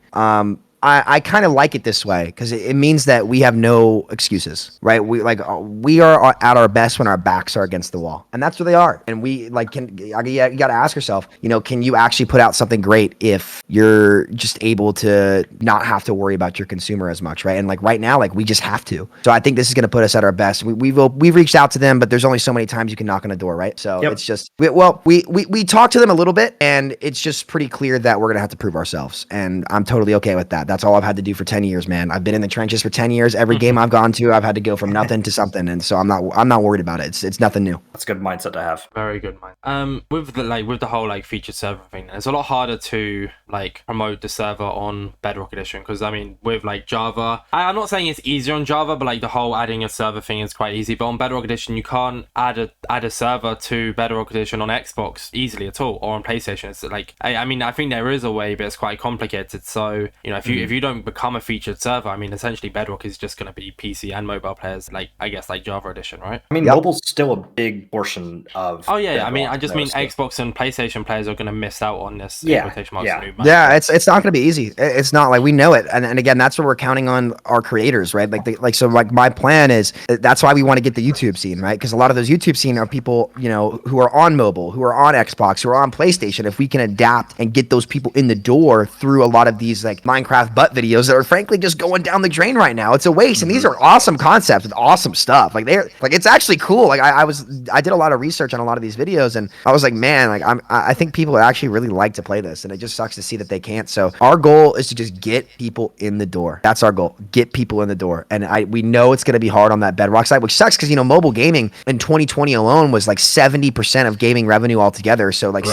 A: I kind of like it this way because it means that we have no excuses, right? We are at our best when our backs are against the wall, and that's where they are. And you got to ask yourself, can you actually put out something great if you're just able to not have to worry about your consumer as much, right? And like right now, like we just have to. So I think this is going to put us at our best. We've reached out to them, but there's only so many times you can knock on a door, right? So
C: Yep.
A: it's just we talked to them a little bit, and it's just pretty clear that we're gonna have to prove ourselves, and I'm totally okay with that. That's all I've had to do for 10 years, man. I've been in the trenches for 10 years. Every game I've gone to, I've had to go from nothing to something. And so I'm not worried about it. It's nothing new.
C: That's a good mindset to have.
B: Very good, man. With the whole like featured server thing, it's a lot harder to like promote the server on Bedrock Edition because I mean with like Java, I'm not saying it's easier on Java, but like the whole adding a server thing is quite easy. But on Bedrock Edition, you can't add a server to Bedrock Edition on Xbox easily at all, or on PlayStation. It's like I mean I think there is a way, but it's quite complicated. So if you don't become a featured server, I mean essentially Bedrock is just going to be PC and mobile players, like I guess like Java Edition, right?
C: I mean,
A: Yep.
C: mobile's still a big portion of.
B: Oh yeah, I
C: Bedrock,
B: mean I just mean
C: so-
B: Xbox and PlayStation players are going to miss out on this.
C: Yeah,
B: Quotation marks,
C: yeah.
B: new map.
A: Yeah, it's not going to be easy. It's not, like we know it, and again, that's what we're counting on our creators, right? So my plan is that's why we want to get the YouTube scene, right? Because a lot of those YouTube scene are people who are on mobile, who are on Xbox, who are on PlayStation. If we can adapt and get those people in the door through a lot of these like Minecraft butt videos that are frankly just going down the drain right now, it's a waste. And these are awesome concepts with awesome stuff. Like it's actually cool. Like I did a lot of research on a lot of these videos, and I was like, man, like I think people would actually really like to play this, and it just sucks to see that they can't. So our goal is to just get people in the door. That's our goal. Get people in the door. And we know it's going to be hard on that Bedrock side, which sucks because mobile gaming in 2020 alone was like 70% of gaming revenue altogether. So like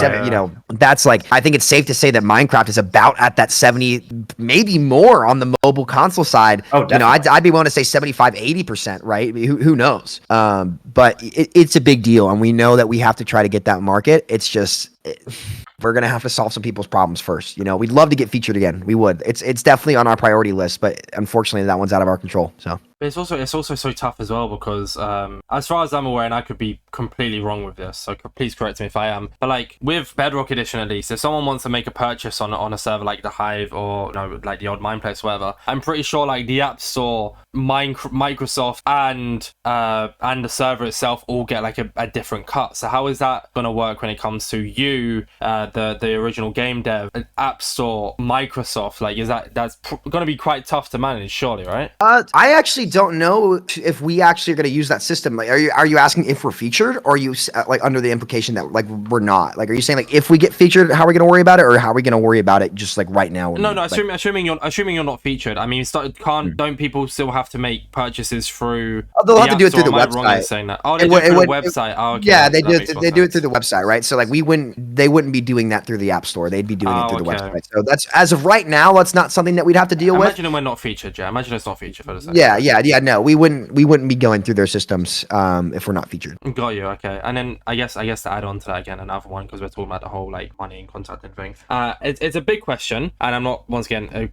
A: that's like, I think it's safe to say that Minecraft is about at that 70, maybe more on the mobile console side.
C: Oh, definitely.
A: I'd be willing to say 75, 80%, right? Who knows? But it's a big deal, and we know that we have to try to get that market. It's just we're gonna have to solve some people's problems first. We'd love to get featured again. We would. It's definitely on our priority list, but unfortunately, that one's out of our control. So.
B: But it's also so tough as well because as far as I'm aware, and I could be completely wrong with this, so please correct me if I am, but like with Bedrock Edition at least, if someone wants to make a purchase on a server like the Hive or like the old Mineplex or whatever, I'm pretty sure like the App Store, Microsoft and the server itself all get like a different cut. So how is that gonna work when it comes to you, the original game dev, App Store, Microsoft? Like that's gonna be quite tough to manage, surely, right?
A: I actually don't know if we actually are going to use that system. Like, are you asking if we're featured, or are you like under the implication that like we're not? Like, are you saying like if we get featured, how are we going to worry about it, or how are we going to worry about it just like right now?
B: No.
A: Like,
B: Assuming you're not featured. I mean, don't people still have to make purchases through?
A: they'll have to
B: App
A: do it through
B: Store?
A: the
B: Am I wrong in
A: website.
B: saying that? Oh, they do it through the website. Oh, okay.
A: Yeah, they
B: That
A: do.
B: makes more
A: They do it
B: sense.
A: through the website, right? So like they wouldn't be doing that through the App Store. They'd be doing it through the
B: okay.
A: website. So that's, as of right now, that's not something that we'd have to deal with.
B: Imagine we're not featured. Yeah, imagine it's not featured for the second.
A: Yeah. Yeah, no, we wouldn't be going through their systems if we're not featured.
B: Got you. Okay, and then I guess to add on to that again, another one, because we're talking about the whole like money and contact and thing. It's a big question, and I'm not, once again,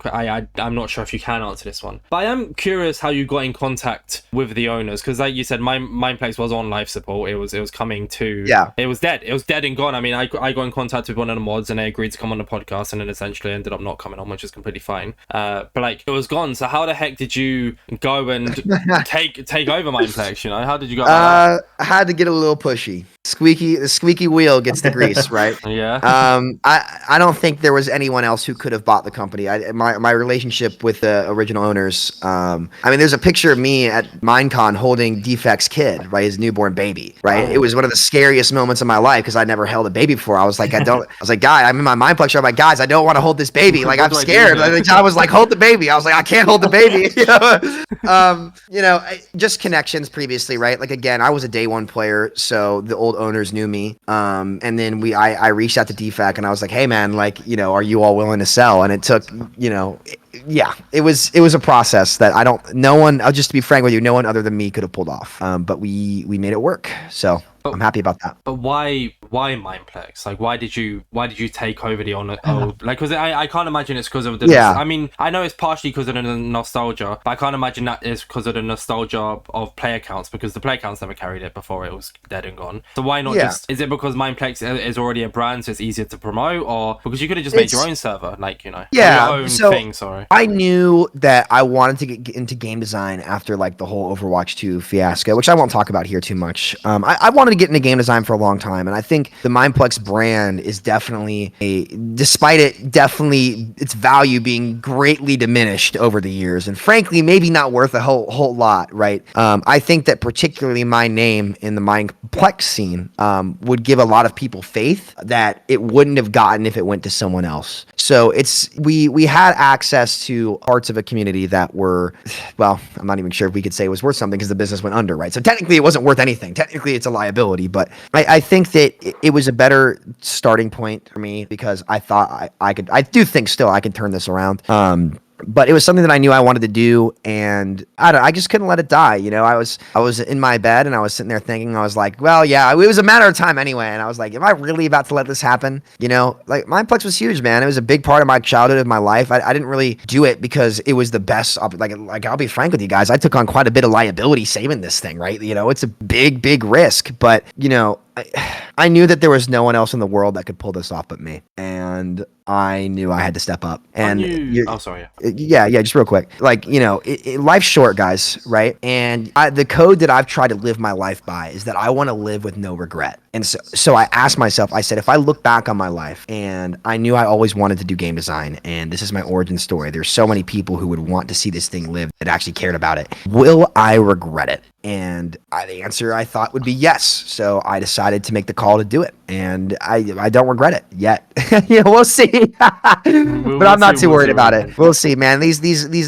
B: I'm not sure if you can answer this one, but I am curious how you got in contact with the owners, because like you said, Mineplex was on life support. It was coming to, it was dead and gone. I mean, I got in contact with one of the mods, and they agreed to come on the podcast, and then essentially ended up not coming on, which is completely fine. But like, it was gone. So how the heck did you go and take over Mineplex? You know, how did you go about that?
A: I had to get a little pushy. The squeaky wheel gets the grease, right?
B: Yeah.
A: I don't think there was anyone else who could have bought the company. My relationship with the original owners. I mean, there's a picture of me at Minecon holding Defect's kid, right, his newborn baby, right. It was one of the scariest moments of my life because I never held a baby before. I was like, guy, I'm in my Mineplex show. I'm like, guys, I don't want to hold this baby. Like, I'm scared. Like, I was like, hold the baby. I was like, I can't hold the baby. Just connections previously, right? Like, again, I was a day one player, so the old owners knew me. And then I reached out to DFAC and I was like, hey man, like, are you all willing to sell? And it took, it was a process that I'll just to be frank with you, no one other than me could have pulled off. But we made it work. So I'm happy about that.
B: But why Mineplex? Like, why did you take over the old? Like, because I can't imagine it's because of the.
A: Yeah.
B: I mean, I know it's partially because of the nostalgia, but I can't imagine that is because of the nostalgia of player counts, because the player counts never carried it before it was dead and gone. So why not just? Is it because Mineplex is already a brand, so it's easier to promote, or because you could have just made your own server, like your own thing? Sorry.
A: I knew that I wanted to get into game design after like the whole Overwatch 2 fiasco, which I won't talk about here too much. I wanted to get into game design for a long time, and I think the Mineplex brand is definitely despite its value being greatly diminished over the years, and frankly maybe not worth a whole lot, right? I think that particularly my name in the Mineplex scene would give a lot of people faith that it wouldn't have gotten if it went to someone else. So we had access to parts of a community that were, well, I'm not even sure if we could say it was worth something because the business went under, right? So technically it wasn't worth anything. Technically it's a liability, but I think that it was a better starting point for me because I thought I could turn this around. But it was something that I knew I wanted to do, and I just couldn't let it die. I was in my bed and I was sitting there thinking, I was like, well, yeah, it was a matter of time anyway. And I was like, am I really about to let this happen? Like Mineplex was huge, man. It was a big part of my childhood, of my life. I didn't really do it because it was the best. Like I'll be frank with you guys, I took on quite a bit of liability saving this thing, right? It's a big risk, but I knew that there was no one else in the world that could pull this off but me, and I knew I had to step up. And just real quick, like life's short, guys, right? And the code that I've tried to live my life by is that I want to live with no regret. And so I asked myself, I said, if I look back on my life and I knew I always wanted to do game design, and this is my origin story, there's so many people who would want to see this thing live that actually cared about it. Will I regret it? And the answer I thought would be yes. So I decided to make the call to do it, and I don't regret it yet. We'll see. But I'm not too worried about it. We'll see, man. These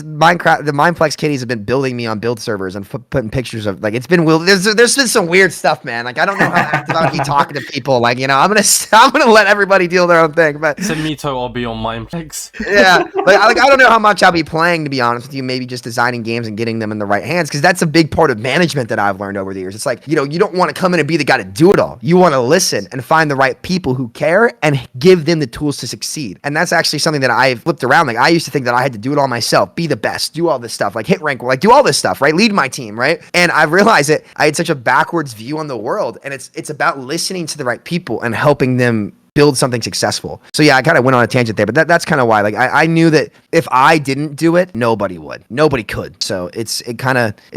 A: Minecraft, the Mineplex kitties have been building me on build servers and putting pictures of, like, it's been there's been some weird stuff, man. Like, I don't know how active I'll be talking to people. Like, I'm gonna let everybody deal their own thing. But
B: Samito, I'll be on Mineplex.
A: Yeah, I don't know how much I'll be playing, to be honest with you. Maybe just designing games and getting them in the right hands, because that's a big part of management that I've learned over the years. It's like, you don't want to come in and be the guy to do it all. You want to listen and find the right people who care and give them the tools to succeed. And that's actually something that I've flipped around. Like, I used to think that I had to do it all myself, be the best, do all this stuff, like hit rank, like do all this stuff, right? Lead my team, right? And I realized that I had such a backwards view on the world, and it's about listening to the right people and helping them build something successful. So yeah, I kind of went on a tangent there, but that's kind of why. Like, I knew that if I didn't do it, nobody would. Nobody could. So it's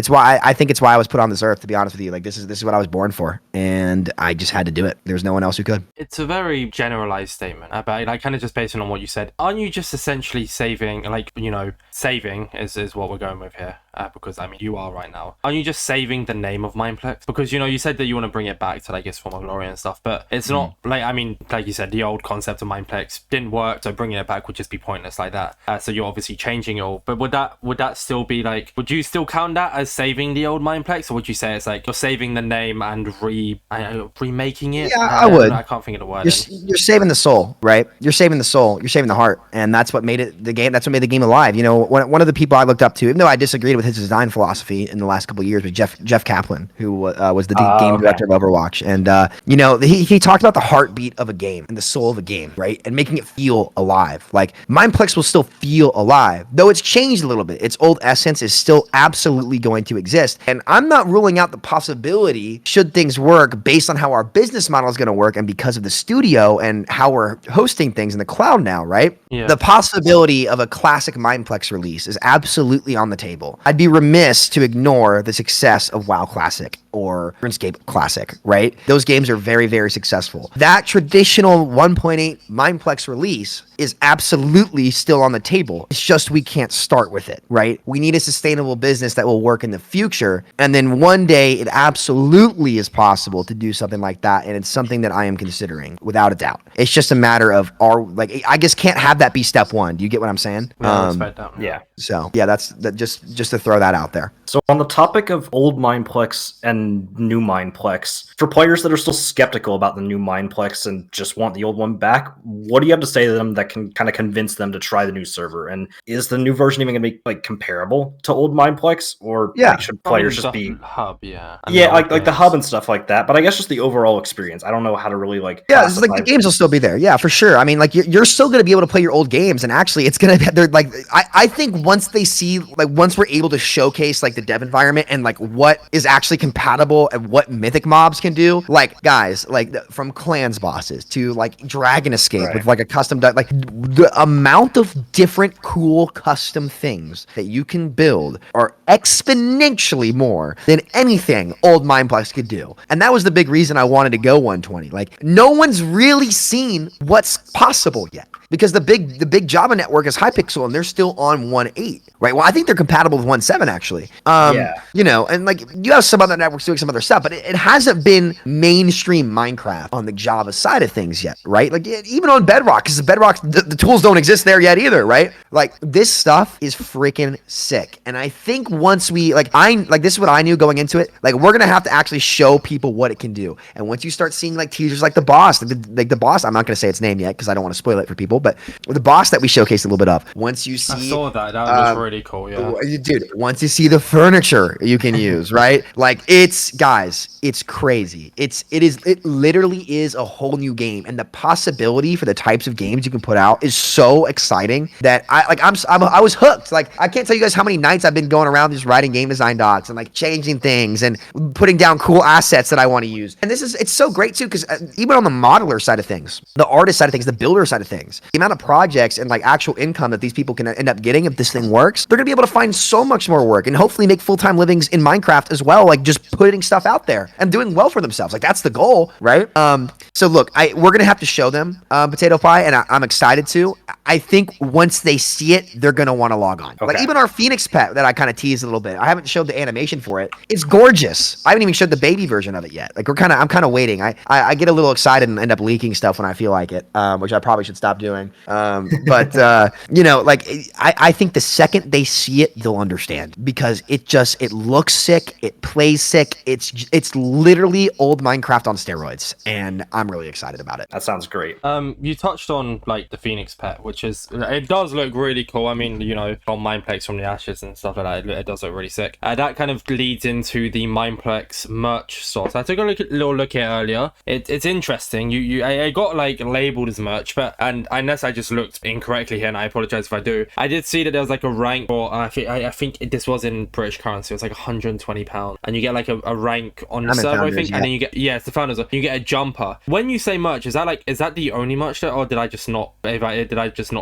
A: why I think it's why I was put on this earth, to be honest with you. Like, this is what I was born for, and I just had to do it. There's no one else who could.
B: It's a very generalized statement, but like, kind of just based on what you said, aren't you just essentially saving, like, saving is what we're going with here? Because, I mean, you are right now. Aren't you just saving the name of Mineplex? Because, you said that you want to bring it back to, like, its former glory and stuff, but it's not, like, I mean, like you said, the old concept of Mineplex didn't work, so bringing it back would just be pointless like that. So you're obviously changing it all. But would that still be like, would you still count that as saving the old Mineplex, or would you say it's like you're saving the name and remaking it?
A: Yeah, I would.
B: I can't think of the word.
A: You're saving the soul, right? You're saving the soul. You're saving the heart, and that's what made it the game. That's what made the game alive. You know, one of the people I looked up to, even though I disagreed with his design philosophy in the last couple of years, was Jeff Kaplan, who was the game director of Overwatch, and you know, he talked about the heartbeat of a game and the soul of a game, right, and making it feel alive. Like Mineplex will still feel alive, though it's changed a little bit. Its old essence is still absolutely going to exist, and I'm not ruling out the possibility, should things work, based on how our business model is going to work, and because of the studio and how we're hosting things in the cloud now, right?
B: Yeah.
A: The possibility of a classic Mineplex release is absolutely on the table. I'd be remiss to ignore the success of WoW Classic or RuneScape Classic, right? Those games are very, very successful. That traditional 1.8 Mineplex release is absolutely still on the table. It's just we can't start with it, right? We need a sustainable business that will work in the future, and then one day it absolutely is possible to do something like that, and it's something that I am considering without a doubt. It's just a matter of I just can't have that be step one. Do you get what I'm saying?
B: Yeah, respect that.
C: Yeah.
A: So yeah, that's just to throw that out there.
C: So on the topic of old Mineplex and new Mineplex, for players that are still skeptical about the new Mineplex and just want the old one back, what do you have to say to them that can kind of convince them to try the new server? And is the new version even going to be like comparable to old Mineplex, or should players just be
B: hub? Yeah,
C: like the hub and stuff like that? But I guess just the overall experience. I don't know how to really like.
A: Yeah, it's like the games will still be there. Yeah, for sure. I mean, like you're still going to be able to play your old games, and actually, it's going to be. They're like, I think once we're able to showcase like the dev environment and like what is actually compatible and what mythic mobs can do, like guys, like from clans bosses to like Dragon Escape with like a custom, like the amount of different cool custom things that you can build are exponentially more than anything old Mineplex could do. And that was the big reason I wanted to go 120. Like no one's really seen what's possible yet, because the big Java network is Hypixel and they're still on 1.8, right? Well, I think they're compatible with 1.7 actually. You know, and like you have some other networks doing some other stuff, but it hasn't been mainstream Minecraft on the Java side of things yet, right? Like even on Bedrock, because the tools don't exist there yet either, right? Like this stuff is freaking sick. And I think once we this is what I knew going into it, like we're gonna have to actually show people what it can do. And once you start seeing like teasers like the boss, like the boss, I'm not gonna say its name yet because I don't want to spoil it for people, but the boss that we showcased a little bit of, once you see,
B: I saw that was really cool. Yeah,
A: dude, once you see the furniture you can use, right? Like it's crazy. It literally is a whole new game, and the possibility for the types of games you can put out is so exciting that I was hooked. Like I can't tell you guys how many nights I've been going around just writing game design docs and like changing things and putting down cool assets that I want to use. And it's so great too, because even on the modeler side of things, the artist side of things, the builder side of things, the amount of projects and like actual income that these people can end up getting if this thing works, they're gonna be able to find so much more work and hopefully make full-time livings in Minecraft as well, like just putting stuff out there and doing well for themselves. Like that's the goal, right? So look, we're gonna have to show them Potato Pie, and I'm excited to. I think once they see it, they're gonna want to log on. Okay. Like even our Phoenix pet that I kind of teased a little bit, I haven't showed the animation for it. It's gorgeous. I haven't even showed the baby version of it yet. Like I'm kind of waiting. I get a little excited and end up leaking stuff when I feel like it, which I probably should stop doing. But you know, like I think the second they see it, they'll understand, because it looks sick, it plays sick. It's literally old Minecraft on steroids, and I'm really excited about it.
C: That sounds great.
B: You touched on like the Phoenix pet, which it does look really cool. I mean, you know, from Mineplex from the ashes and stuff like that, it does look really sick. That kind of leads into the Mineplex merch store. So I took a little look at it earlier. It's interesting. I got like labeled as merch, but unless I just looked incorrectly here, and I apologize if I do, I did see that there was like a rank, or I think this was in British currency. It was like £120, and you get like a rank on the server, I think, and then you get it's the founders. You get a jumper. When you say merch, is that the only merch there, or did I just not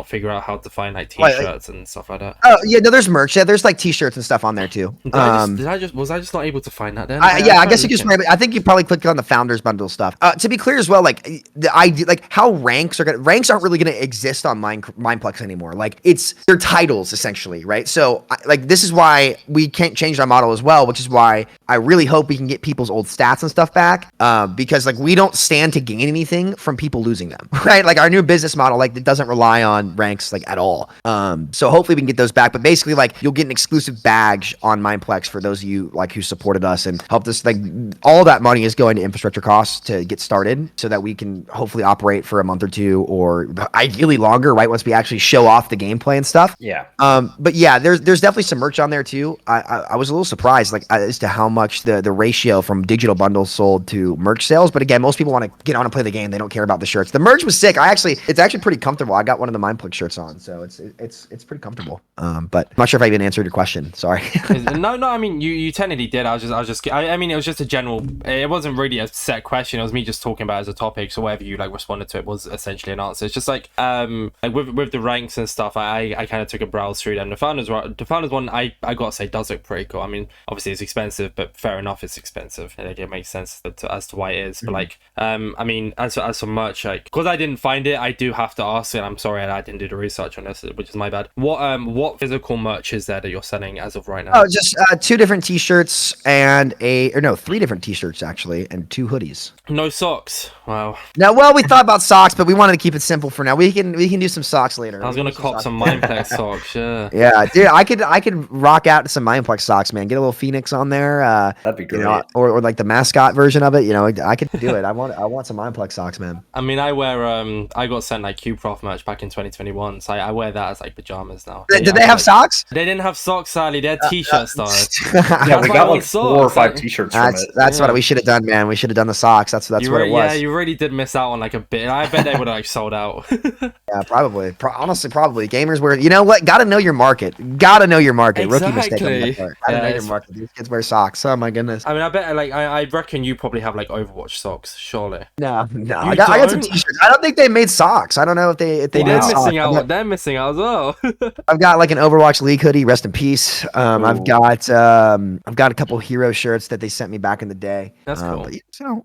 B: figure out how to find like t-shirts and stuff like that?
A: Oh yeah, no, there's merch. Yeah, there's like t-shirts and stuff on there too.
B: Was I just not able to find that then?
A: I guess you just I think you probably clicked on the founders bundle stuff. To be clear as well, like the idea, like how ranks aren't really gonna exist on Mineplex anymore. Like they're titles essentially, right? So like this is why we can't change our model as well, which is why I really hope we can get people's old stats and stuff back, because like we don't stand to gain anything from people losing them, right? Like our new business model, like it doesn't rely on ranks like at all. So hopefully we can get those back. But basically, like you'll get an exclusive badge on Mineplex for those of you like who supported us and helped us. Like all that money is going to infrastructure costs to get started, so that we can hopefully operate for a month or two, or ideally longer, right? Once we actually show off the gameplay and stuff.
C: Yeah.
A: But yeah, there's definitely some merch on there too. I was a little surprised, like as to how much the ratio from digital bundles sold to merch sales. But again, most people want to get on and play the game. They don't care about the shirts. The merch was sick. It's actually pretty comfortable. I got one of the Mineplex shirts on, so it's pretty comfortable. But I'm not sure if I even answered your question. Sorry.
B: No. I mean, you technically did. I mean, it was just a general. It wasn't really a set question. It was me just talking about it as a topic. So whatever you like responded to it was essentially an answer. It's just like with the ranks and stuff. I kind of took a browse through them. The founders one, I gotta say, does look pretty cool. I mean, obviously it's expensive, but fair enough, it's expensive. Like, it makes sense as to why it is. But like, I mean, as for merch, like, because I didn't find it, I do have to ask, and I'm sorry I didn't do the research on this, which is my bad. What physical merch is there that you're selling as of right now?
A: Oh, just 2 different t-shirts and 3 different t-shirts actually, and 2 hoodies.
B: No socks. Wow.
A: Now, well, we thought about socks, but we wanted to keep it simple for now. We can do some socks later.
B: I was gonna cop some Mineplex socks. Yeah.
A: Yeah, dude, I could rock out to some Mineplex socks, man. Get a little Phoenix on there.
C: That'd be great.
A: You know, or like the mascot version of it. You know, I could do it. I want some Mineplex socks, man.
B: I mean, I wear I got sent like QProf merch back in 2021, so I wear that as like pajamas now.
A: Did they have socks?
B: They didn't have socks, sadly. They had t-shirt style.
C: Yeah, we got like 4 or 5 t-shirts from it.
A: That's what we should have done, man. We should have done the socks. That's what it was.
B: Yeah, you really did miss out on like a bit. I bet they would have like sold out.
A: Yeah, probably. Honestly, probably. Gamers were, you know what? Gotta know your market. Gotta know your market.
B: Exactly.
A: Rookie mistake on my part. Gotta know your market. These kids wear socks. Oh my goodness.
B: I mean, I bet like I reckon you probably have like Overwatch socks, surely.
A: No. I got some t-shirts. I don't think they made socks. I don't know if they made socks.
B: Missing out. They're missing out as well.
A: I've got like an Overwatch League hoodie. Rest in peace. I've got a couple hero shirts that they sent me back in the day.
B: That's cool.
A: But,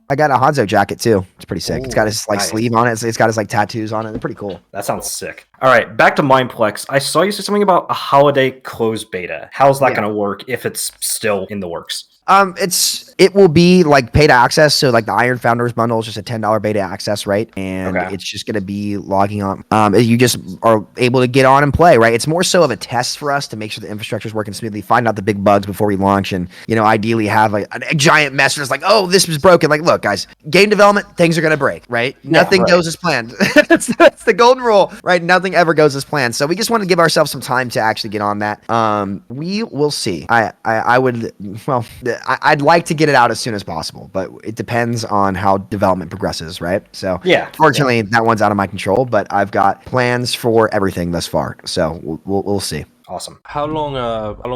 A: I got a Hanzo jacket too. It's pretty sick. It's got his like sleeve on it. It's got his like tattoos on it. They're pretty cool.
C: That sounds sick. All right, back to Mineplex. I saw you say something about a holiday closed beta. How's that going to work if it's still in the works?
A: It will be like paid access. So like the Iron Founders bundle is just a $10 beta access, right? And it's just going to be logging on. You just are able to get on and play, right? It's more so of a test for us to make sure the infrastructure is working smoothly, find out the big bugs before we launch, and ideally have a giant mess that's like, oh, this was broken. Like, look, guys, game development, things are going to break, right? Nothing goes as planned. that's the golden rule, right? Nothing ever goes as planned. So we just want to give ourselves some time to actually get on that. We will see. I'd like to get it out as soon as possible, but it depends on how development progresses, right? So fortunately, that one's out of my control, but I've got plans for everything thus far. So we'll see.
C: Awesome.
B: How long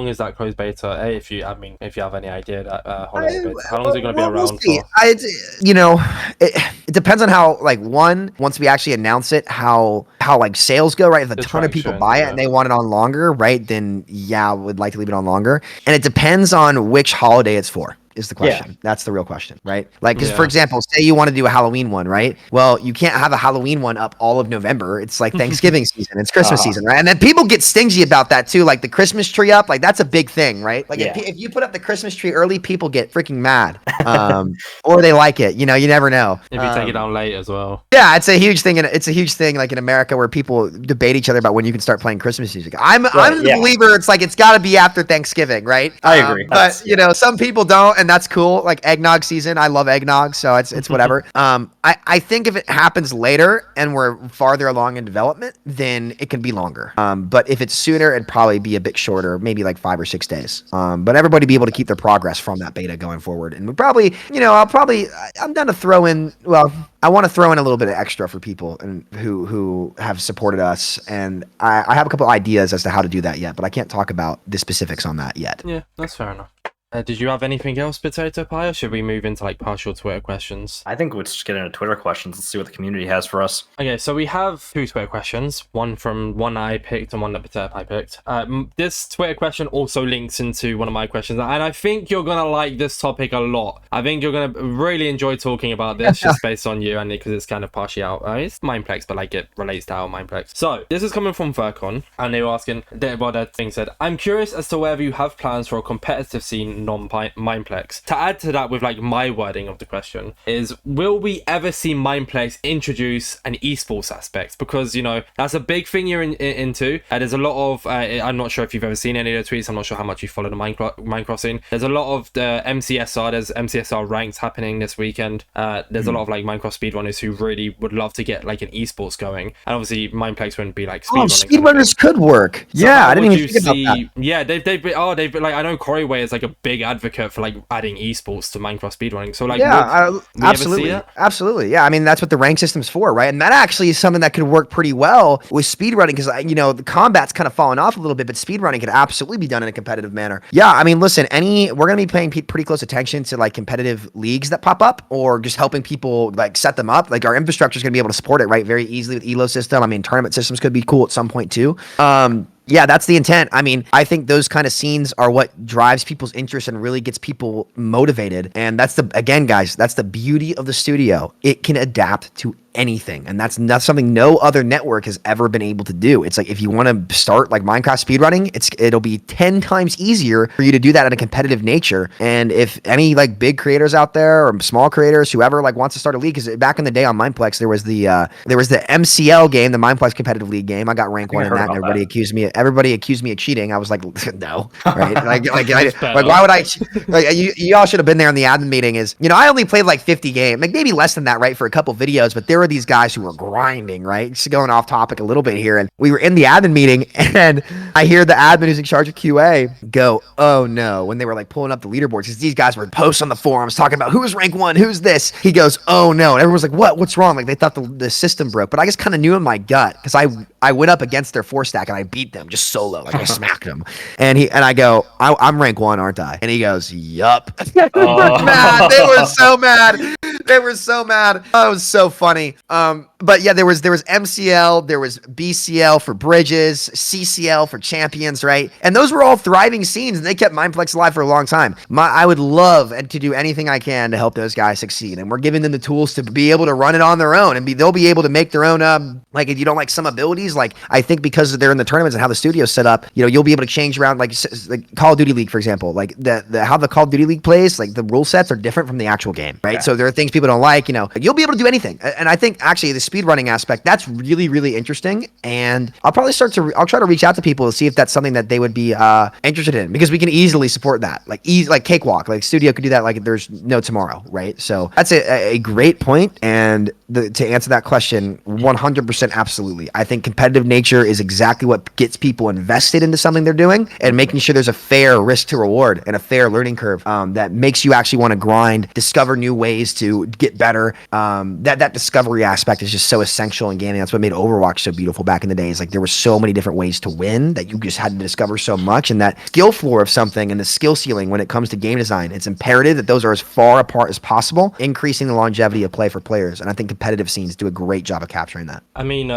B: is that closed beta? If you have any idea that holiday beta, how long is it going to be around for?
A: It depends on how once we actually announce it, how like sales go, right? If a ton of people buy it and they want it on longer, right? Then we'd like to leave it on longer. And it depends on which holiday it's for. Is the question. Yeah. That's the real question, right? Like, because for example, say you want to do a Halloween one, right? Well, you can't have a Halloween one up all of November. It's like Thanksgiving season. It's Christmas season, right? And then people get stingy about that too. Like the Christmas tree up, like that's a big thing, right? Like if you put up the Christmas tree early, people get freaking mad, or they like it. You never know.
B: If you take it down late as well.
A: Yeah, it's a huge thing, and it's a huge thing. Like in America, where people debate each other about when you can start playing Christmas music. I'm the believer. It's like it's got to be after Thanksgiving, right?
C: I agree.
A: But some people don't, and that's cool. Like eggnog season, I love eggnog, so it's whatever. I think if it happens later and we're farther along in development, then it can be longer. But if it's sooner, it'd probably be a bit shorter, maybe like 5 or 6 days. But everybody be able to keep their progress from that beta going forward. And we probably, I'm down to throw in. Well, I want to throw in a little bit of extra for people and who have supported us, and I have a couple ideas as to how to do that yet, but I can't talk about the specifics on that yet.
B: Yeah, that's fair enough. Did you have anything else, Potato Pie, or should we move into like partial Twitter questions?
C: I think let's just get into Twitter questions. Let's see what the community has for us.
B: Okay, so we have 2 Twitter questions, one that I picked and one that Potato Pie picked. This Twitter question also links into one of my questions, and I think you're gonna like this topic a lot. I think you're gonna really enjoy talking about this just based on you, and because it's kind of partially out. It's Mineplex, but like it relates to our Mineplex. So this is coming from Vercon, and they were asking. Their thing said, "I'm curious as to whether you have plans for a competitive scene non-Mineplex. To add to that with like my wording of the question is, will we ever see Mineplex introduce an esports aspect? Because, you know, that's a big thing you're into. There's a lot of, I'm not sure if you've ever seen any of the tweets. I'm not sure how much you follow the Minecraft scene. There's a lot of the MCSR, there's MCSR ranks happening this weekend. There's a lot of like Minecraft speedrunners who really would love to get like an esports going. And obviously Mineplex wouldn't be like speedrunning.
A: Speedrunners could work.
B: So
A: yeah, I didn't even think about that.
B: Yeah, they've been like, I know Corey is like a big advocate for like adding esports to Minecraft speedrunning. So like,
A: absolutely. Yeah, I mean, that's what the rank system's for, right? And that actually is something that could work pretty well with speedrunning, because, you know, the combat's kind of fallen off a little bit, but speedrunning could absolutely be done in a competitive manner. Yeah, I mean, listen, we're going to be paying pretty close attention to like competitive leagues that pop up, or just helping people like set them up. Like our infrastructure is going to be able to support it, right? Very easily with Elo system. I mean, tournament systems could be cool at some point too. Yeah, that's the intent. I mean, I think those kind of scenes are what drives people's interest and really gets people motivated. And that's again, guys, that's the beauty of the studio. It can adapt to anything, and that's not something no other network has ever been able to do. It's like, if you want to start like Minecraft speedrunning, it'll be 10 times easier for you to do that in a competitive nature. And if any like big creators out there, or small creators, whoever like wants to start a league, because back in the day on Mineplex there was the MCL game, the Mineplex competitive league game. I got rank 1 in that, and everybody accused me of cheating. I was like, no, right? like why would I? Like, you all should have been there in the admin meeting. Is, you know, I only played like 50 games, like maybe less than that, right, for a couple videos, but there were these guys who were grinding, right? Just going off topic a little bit here, and we were in the admin meeting, and I hear the admin who's in charge of QA go, "Oh no," when they were like pulling up the leaderboards, because these guys were posting on the forums talking about who's rank 1, who's this. He goes, "Oh no," and everyone was like, what's wrong? Like, they thought the system broke, but I just kind of knew in my gut, because I went up against their 4-stack and I beat them just solo, like I smacked them, and I go, I'm rank 1, aren't I? And he goes, "Yup." Mad. They were so mad. They were so mad. Oh, it was so funny. But yeah, there was MCL, there was BCL for bridges, CCL for champions, right? And those were all thriving scenes, and they kept Mineplex alive for a long time. I would love to do anything I can to help those guys succeed, and we're giving them the tools to be able to run it on their own, and they'll be able to make their own. Like, if you don't like some abilities, like I think because they're in the tournaments and how the studio's set up, you know, you'll be able to change around, like Call of Duty League, for example, like how the Call of Duty League plays, like the rule sets are different from the actual game, right? Yeah. So there are things people don't like, you know, you'll be able to do anything. And I think actually the speedrunning aspect, that's really, really interesting. And I'll probably I'll try to reach out to people to see if that's something that they would be interested in, because we can easily support that. Like cakewalk, like studio could do that like there's no tomorrow, right? So that's a great point. And to answer that question, 100% absolutely. I think competitive nature is exactly what gets people invested into something they're doing, and making sure there's a fair risk to reward and a fair learning curve that makes you actually want to grind, discover new ways to get better. That discovery aspect is just so essential in gaming. That's what made Overwatch so beautiful back in the days. Like, there were so many different ways to win that you just had to discover so much, and that skill floor of something and the skill ceiling when it comes to game design, it's imperative that those are as far apart as possible, increasing the longevity of play for players. And I think competitive scenes do a great job of capturing that.
B: I mean,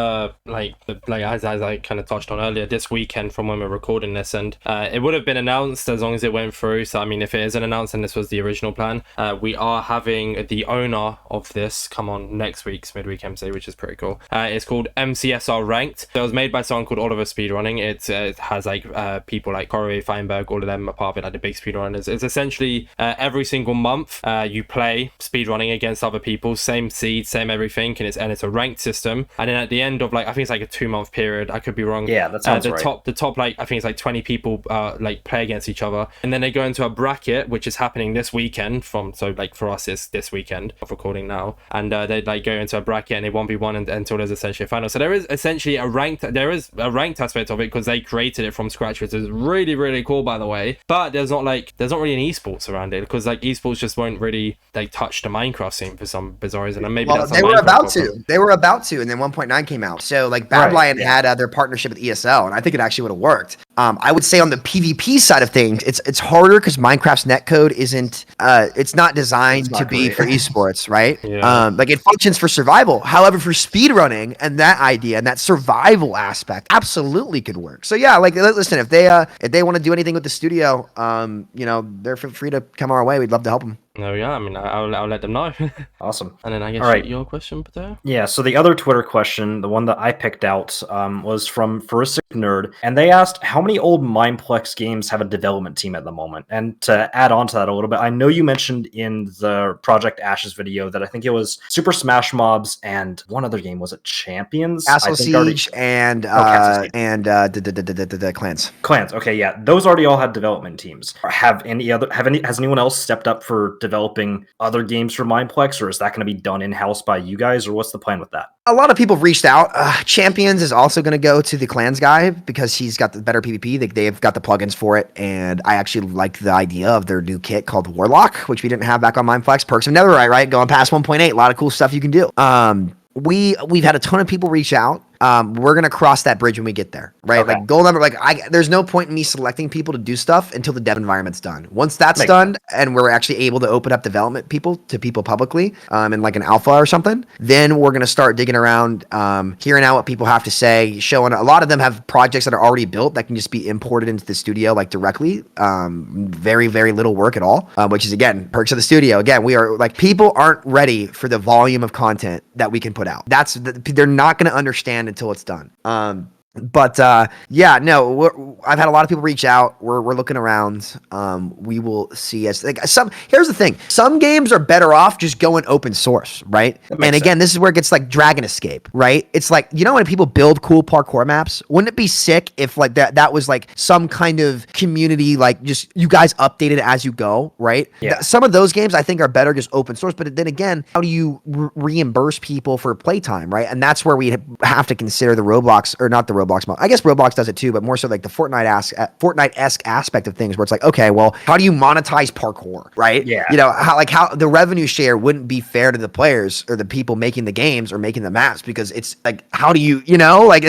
B: like as I kind of touched on earlier, this weekend from when we're recording this, and it would have been announced as long as it went through. So I mean, if it isn't announced and this was the original plan, we are having the owner of this come on next week's Midweek MC, which is pretty cool. It's called MCSR Ranked. So it was made by someone called Oliver Speedrunning. It has like people like Corey, Feinberg, all of them are part of it, like the big speedrunners. It's essentially every single month you play speedrunning against other people, same seed, same everything, and it's a ranked system. And then at the end of, like, I think it's like a 2-month period, I could be wrong.
C: Yeah, that sounds right.
B: The top, like, I think it's like 20 people like play against each other, and then they go into a bracket which is happening this weekend. So like for us it's this weekend of recording now, and they like go into a bracket and they 1v1 until there's essentially a final. So there is essentially a ranked aspect of it, because they created it from scratch, which is really, really cool, by the way. But there's not really an esports around it, because like esports just won't really like touch the Minecraft scene for some bizarre reason. And maybe
A: they were about to, and then 1.9 came out. So like Bad Lion had their partnership with ESL, and I think it actually would have worked. I would say on the PvP side of things, it's harder because Minecraft's netcode isn't it's not designed to be for esports, right? Yeah. Like, it functions for survival. However, for speedrunning and that idea and that survival aspect, absolutely could work. So yeah, like, listen, if they want to do anything with the studio, you know, they're free to come our way. We'd love to help them.
B: No, yeah, I mean, I'll let them know.
C: Awesome.
B: And then I guess
C: All right.
B: your question, Potato?
C: Yeah, so the other Twitter question, the one that I picked out, was from Furistic Nerd, and they asked how many old Mineplex games have a development team at the moment. And to add on to that a little bit, I know you mentioned in the Project Ashes video that I think it was Super Smash Mobs and one other game, was it Champions?
A: Castle
C: I think already-
A: Siege and
C: Castle Siege.
A: the clans.
C: Clans. Okay, yeah, those already all had development teams. Has anyone else stepped up for developing other games for Mineplex, or is that going to be done in house by you guys, or what's the plan with that?
A: A lot of people have reached out. Champions is also going to go to the clans guy because he's got the better PvP. They've got the plugins for it, and I actually like the idea of their new kit called Warlock, which we didn't have back on Mineplex. Perks of Netherite, right? Going past 1.8, a lot of cool stuff you can do. We've had a ton of people reach out. We're gonna cross that bridge when we get there, right?
C: Okay.
A: Like goal number, there's no point in me selecting people to do stuff until the dev environment's done. Once that's
C: Makes
A: done and we're actually able to open up development people to people publicly, in like an alpha or something, then we're gonna start digging around, hearing out what people have to say, showing. A lot of them have projects that are already built that can just be imported into the studio like directly. Very, very little work at all, which is again perks of the studio. Again, we are like people aren't ready for the volume of content that we can put out. They're not gonna understand until it's done. But yeah, no, I've had a lot of people reach out. We're looking around. We will see as like here's the thing. Some games are better off just going open source, right? And again, this is where it gets like Dragon Escape, right? It's like, you know, when people build cool parkour maps, wouldn't it be sick if like that was like some kind of community, like just you guys update it as you go, right?
C: Yeah.
A: Some of those games I think are better just open source, but then again, how do you reimburse people for playtime, right? And that's where we have to consider the Roblox, or not the Roblox mod. I guess Roblox does it too, but more so like the Fortnite-esque aspect of things, where it's like, okay, well, how do you monetize parkour, right?
C: Yeah.
A: You know, how the revenue share wouldn't be fair to the players or the people making the games or making the maps, because it's like, how do you know, like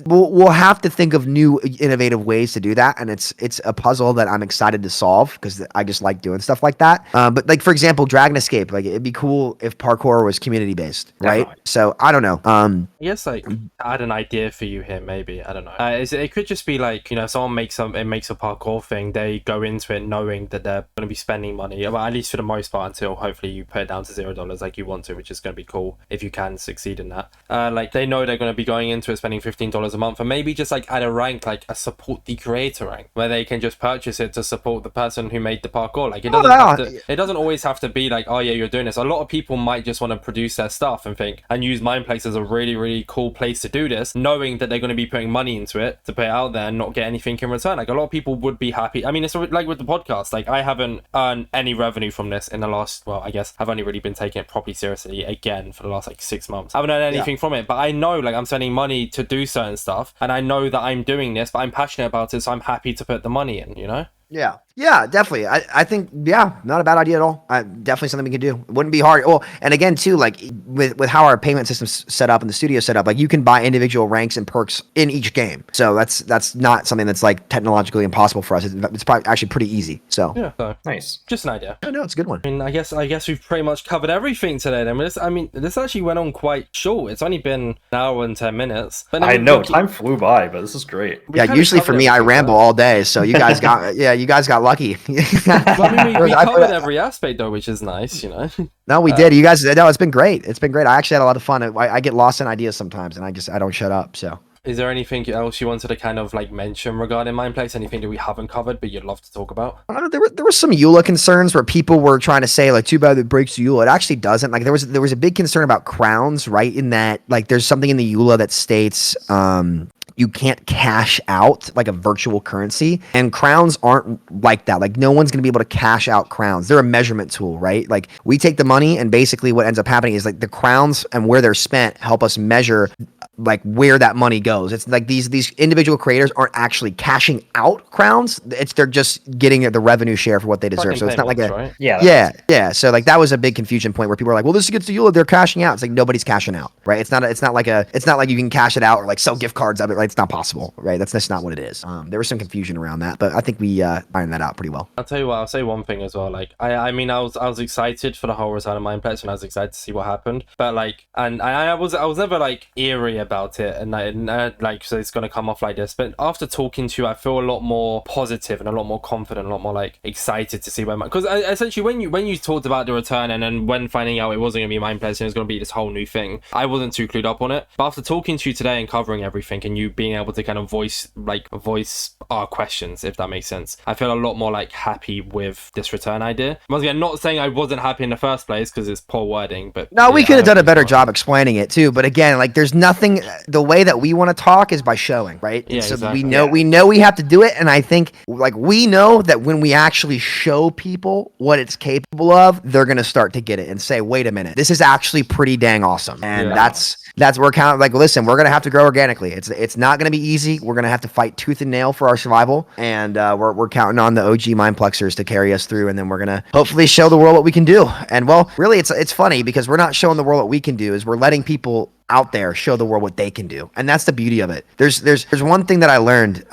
A: we'll have to think of new innovative ways to do that, and it's a puzzle that I'm excited to solve because I just like doing stuff like that. But like, for example, Dragon Escape, like it'd be cool if parkour was community based, right?
C: Definitely.
A: So I don't know.
B: I guess like I had an idea for you here, maybe. I don't know. It could just be like, you know, someone makes a parkour thing, they go into it knowing that they're going to be spending money, well, at least for the most part, until hopefully you put it down to $0 like you want to, which is going to be cool if you can succeed in that. Like they know they're going to be going into it spending $15 a month, and maybe just like add a rank, like a support the creator rank, where they can just purchase it to support the person who made the parkour. Like it doesn't always have to be like, oh yeah, you're doing this. A lot of people might just want to produce their stuff and use Mineplex as a really, really cool place to do this, knowing that they're going to be putting money into it to put it out there and not get anything in return. Like a lot of people would be happy. I mean, it's like with the podcast, like I haven't earned any revenue from this in the last, well, I guess I've only really been taking it properly seriously again for the last like 6 months. I haven't earned anything from it, but I know like I'm spending money to do certain stuff, and I know that I'm doing this, but I'm passionate about it, so I'm happy to put the money in, you know?
A: Yeah, definitely. I think, yeah, not a bad idea at all. Definitely something we could do. It wouldn't be hard. Well, and again, too, like with how our payment system's set up and the studio set up, like you can buy individual ranks and perks in each game. So that's not something that's like technologically impossible for us. It's probably actually pretty easy. So
B: yeah, so
C: Nice.
B: just an idea.
A: no, it's a good one.
B: I mean, I guess we've pretty much covered everything today. Then this actually went on quite short. It's only been an hour and 10 minutes. But
C: I know, time flew by, but this is great.
A: Yeah, usually for me, I ramble all day. So you guys got lucky.
B: Well, I mean, we covered every aspect though, which is nice, you know.
A: No, we did. You guys, no, it's been great. It's been great. I actually had a lot of fun. I get lost in ideas sometimes, and I don't shut up. So,
B: is there anything else you wanted to kind of like mention regarding Mineplex? Anything that we haven't covered but you'd love to talk about?
A: There were some EULA concerns where people were trying to say like, too bad it breaks the EULA. It actually doesn't. Like there was a big concern about crowns, right? In that like there's something in the EULA that states you can't cash out like a virtual currency, and crowns aren't like that. Like no one's going to be able to cash out crowns. They're a measurement tool, right? Like we take the money, and basically what ends up happening is like the crowns and where they're spent help us measure like where that money goes. It's like these individual creators aren't actually cashing out crowns. They're just getting the revenue share for what they deserve. So it's not like
B: right?
A: Yeah. So like that was a big confusion point where people were like, well, this gets to EULA, they're cashing out. It's like nobody's cashing out, right? It's not like you can cash it out or like sell gift cards of it, right? like, it's not possible, right? That's not what it is. There was some confusion around that, but I think we ironed that out pretty well.
B: I'll tell you what, I'll say one thing as well. Like, I mean, I was excited for the whole return of Mineplex, and I was excited to see what happened. But like, and I was never like eerie about it, and like, so it's gonna come off like this. But after talking to you, I feel a lot more positive and a lot more confident, a lot more like excited to see where because essentially when you talked about the return, and then when finding out it wasn't gonna be Mineplex and it was gonna be this whole new thing, I wasn't too clued up on it. But after talking to you today and covering everything, and you being able to kind of voice our questions, if that makes sense, I feel a lot more like happy with this return idea. Once again, not saying I wasn't happy in the first place because it's poor wording, but
A: no, we could have done a better job explaining it too. But again, like there's nothing. The way that we want to talk is by showing, right?
B: Yeah,
A: so
B: exactly.
A: we know we have to do it, and I think like we know that when we actually show people what it's capable of, they're gonna start to get it and say, wait a minute, this is actually pretty dang awesome. And that's we're kind of like, listen, we're gonna have to grow organically. It's not gonna be easy. We're gonna have to fight tooth and nail for our survival, and we're counting on the OG Mineplexers to carry us through, and then we're gonna hopefully show the world what we can do. And well, really, it's funny because we're not showing the world what we can do, is we're letting people out there show the world what they can do, and that's the beauty of it. There's one thing that I learned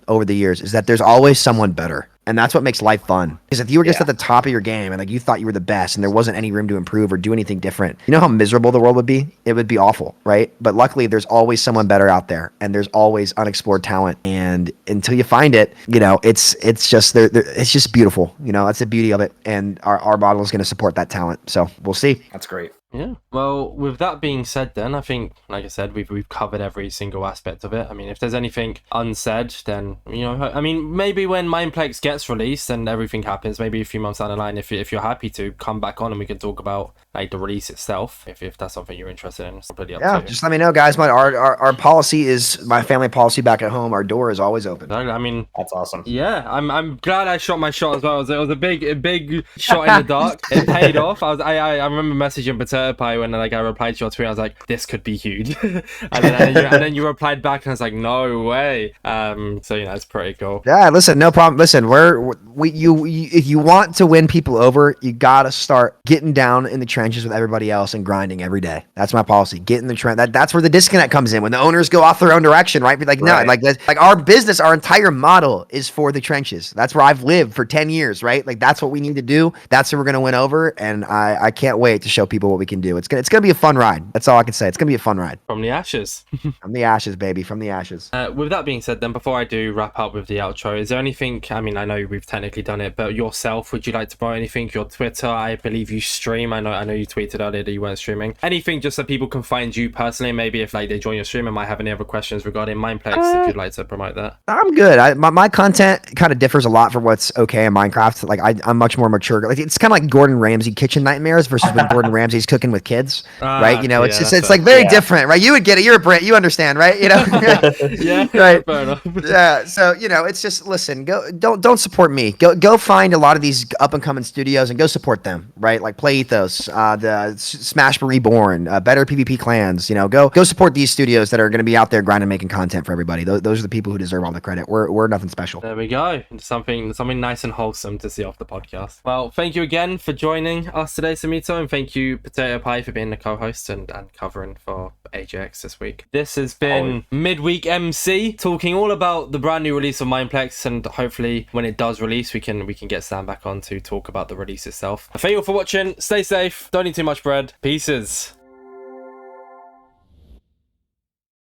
A: over the years is that there's always someone better. And that's what makes life fun. Because if you were just at the top of your game and like you thought you were the best and there wasn't any room to improve or do anything different, you know how miserable the world would be? It would be awful, right? But luckily there's always someone better out there, and there's always unexplored talent. And until you find it, you know, it's just it's just beautiful. You know, that's the beauty of it. And our model is going to support that talent. So we'll see.
C: That's great.
B: Yeah. Well, with that being said, then I think, like I said, we've covered every single aspect of it. I mean, if there's anything unsaid, then I mean, maybe when Mineplex gets released and everything happens, maybe a few months down the line, if you're happy to come back on and we can talk about like the release itself, if that's something you're interested in, it's completely up to you.
A: Just let me know, guys. Our policy is my family policy back at home. Our door is always open.
B: I mean,
C: that's awesome.
B: Yeah, I'm glad I shot my shot as well. It was a big shot in the dark. It paid off. I remember messaging Potato Pie when like I replied to your tweet. I was like, this could be huge, and then you replied back, and I was like, no way. So it's pretty cool.
A: Yeah, listen, no problem. Listen, if you want to win people over, you gotta start getting down in the trenches with everybody else and grinding every day. That's my policy. Get in the trend. That's where the disconnect comes in when the owners go off their own direction, right? Be like, no, like our business, our entire model is for the trenches. That's where I've lived for 10 years, right? Like that's what we need to do. That's who we're gonna win over, and I can't wait to show people what we can do. It's gonna be a fun ride. That's all I can say. It's gonna be a fun ride.
B: From the ashes.
A: From the ashes, baby. From the ashes.
B: With that being said, then before I do wrap up with the outro, is there anything? I mean, I know we've technically done it, but yourself, would you like to promote anything? Your Twitter, I believe you stream. I know you tweeted earlier that you weren't streaming. Anything just so people can find you personally? Maybe if like they join your stream and might have any other questions regarding Mineplex, if you'd like to promote that. I'm
A: good. My content kind of differs a lot from what's okay in Minecraft. Like I'm much more mature. Like it's kind of like Gordon Ramsay kitchen nightmares versus when Gordon Ramsay's cooking with kids, right? It's like very different, right? You would get it. You're a Brit. You understand, right?
B: Yeah,
A: right.
B: Fair enough.
A: Yeah. So it's just listen. Don't support me. Go find a lot of these up and coming studios and go support them, right? Like Play Ethos, the Smash Reborn, Better PvP Clans. Go support these studios that are going to be out there grinding, making content for everybody. Those are the people who deserve all the credit. We're nothing special.
B: There we go. Something nice and wholesome to see off the podcast. Well, thank you again for joining us today, Samito, and thank you, Potato Pie, for being the co-host and covering for AJX this week. This has been Midweek MC, talking all about the brand new release of Mineplex, and hopefully when it does release, we can get Sam back on to talk about the release itself. Thank you all for watching. Stay safe. Don't eat too much bread. Pieces.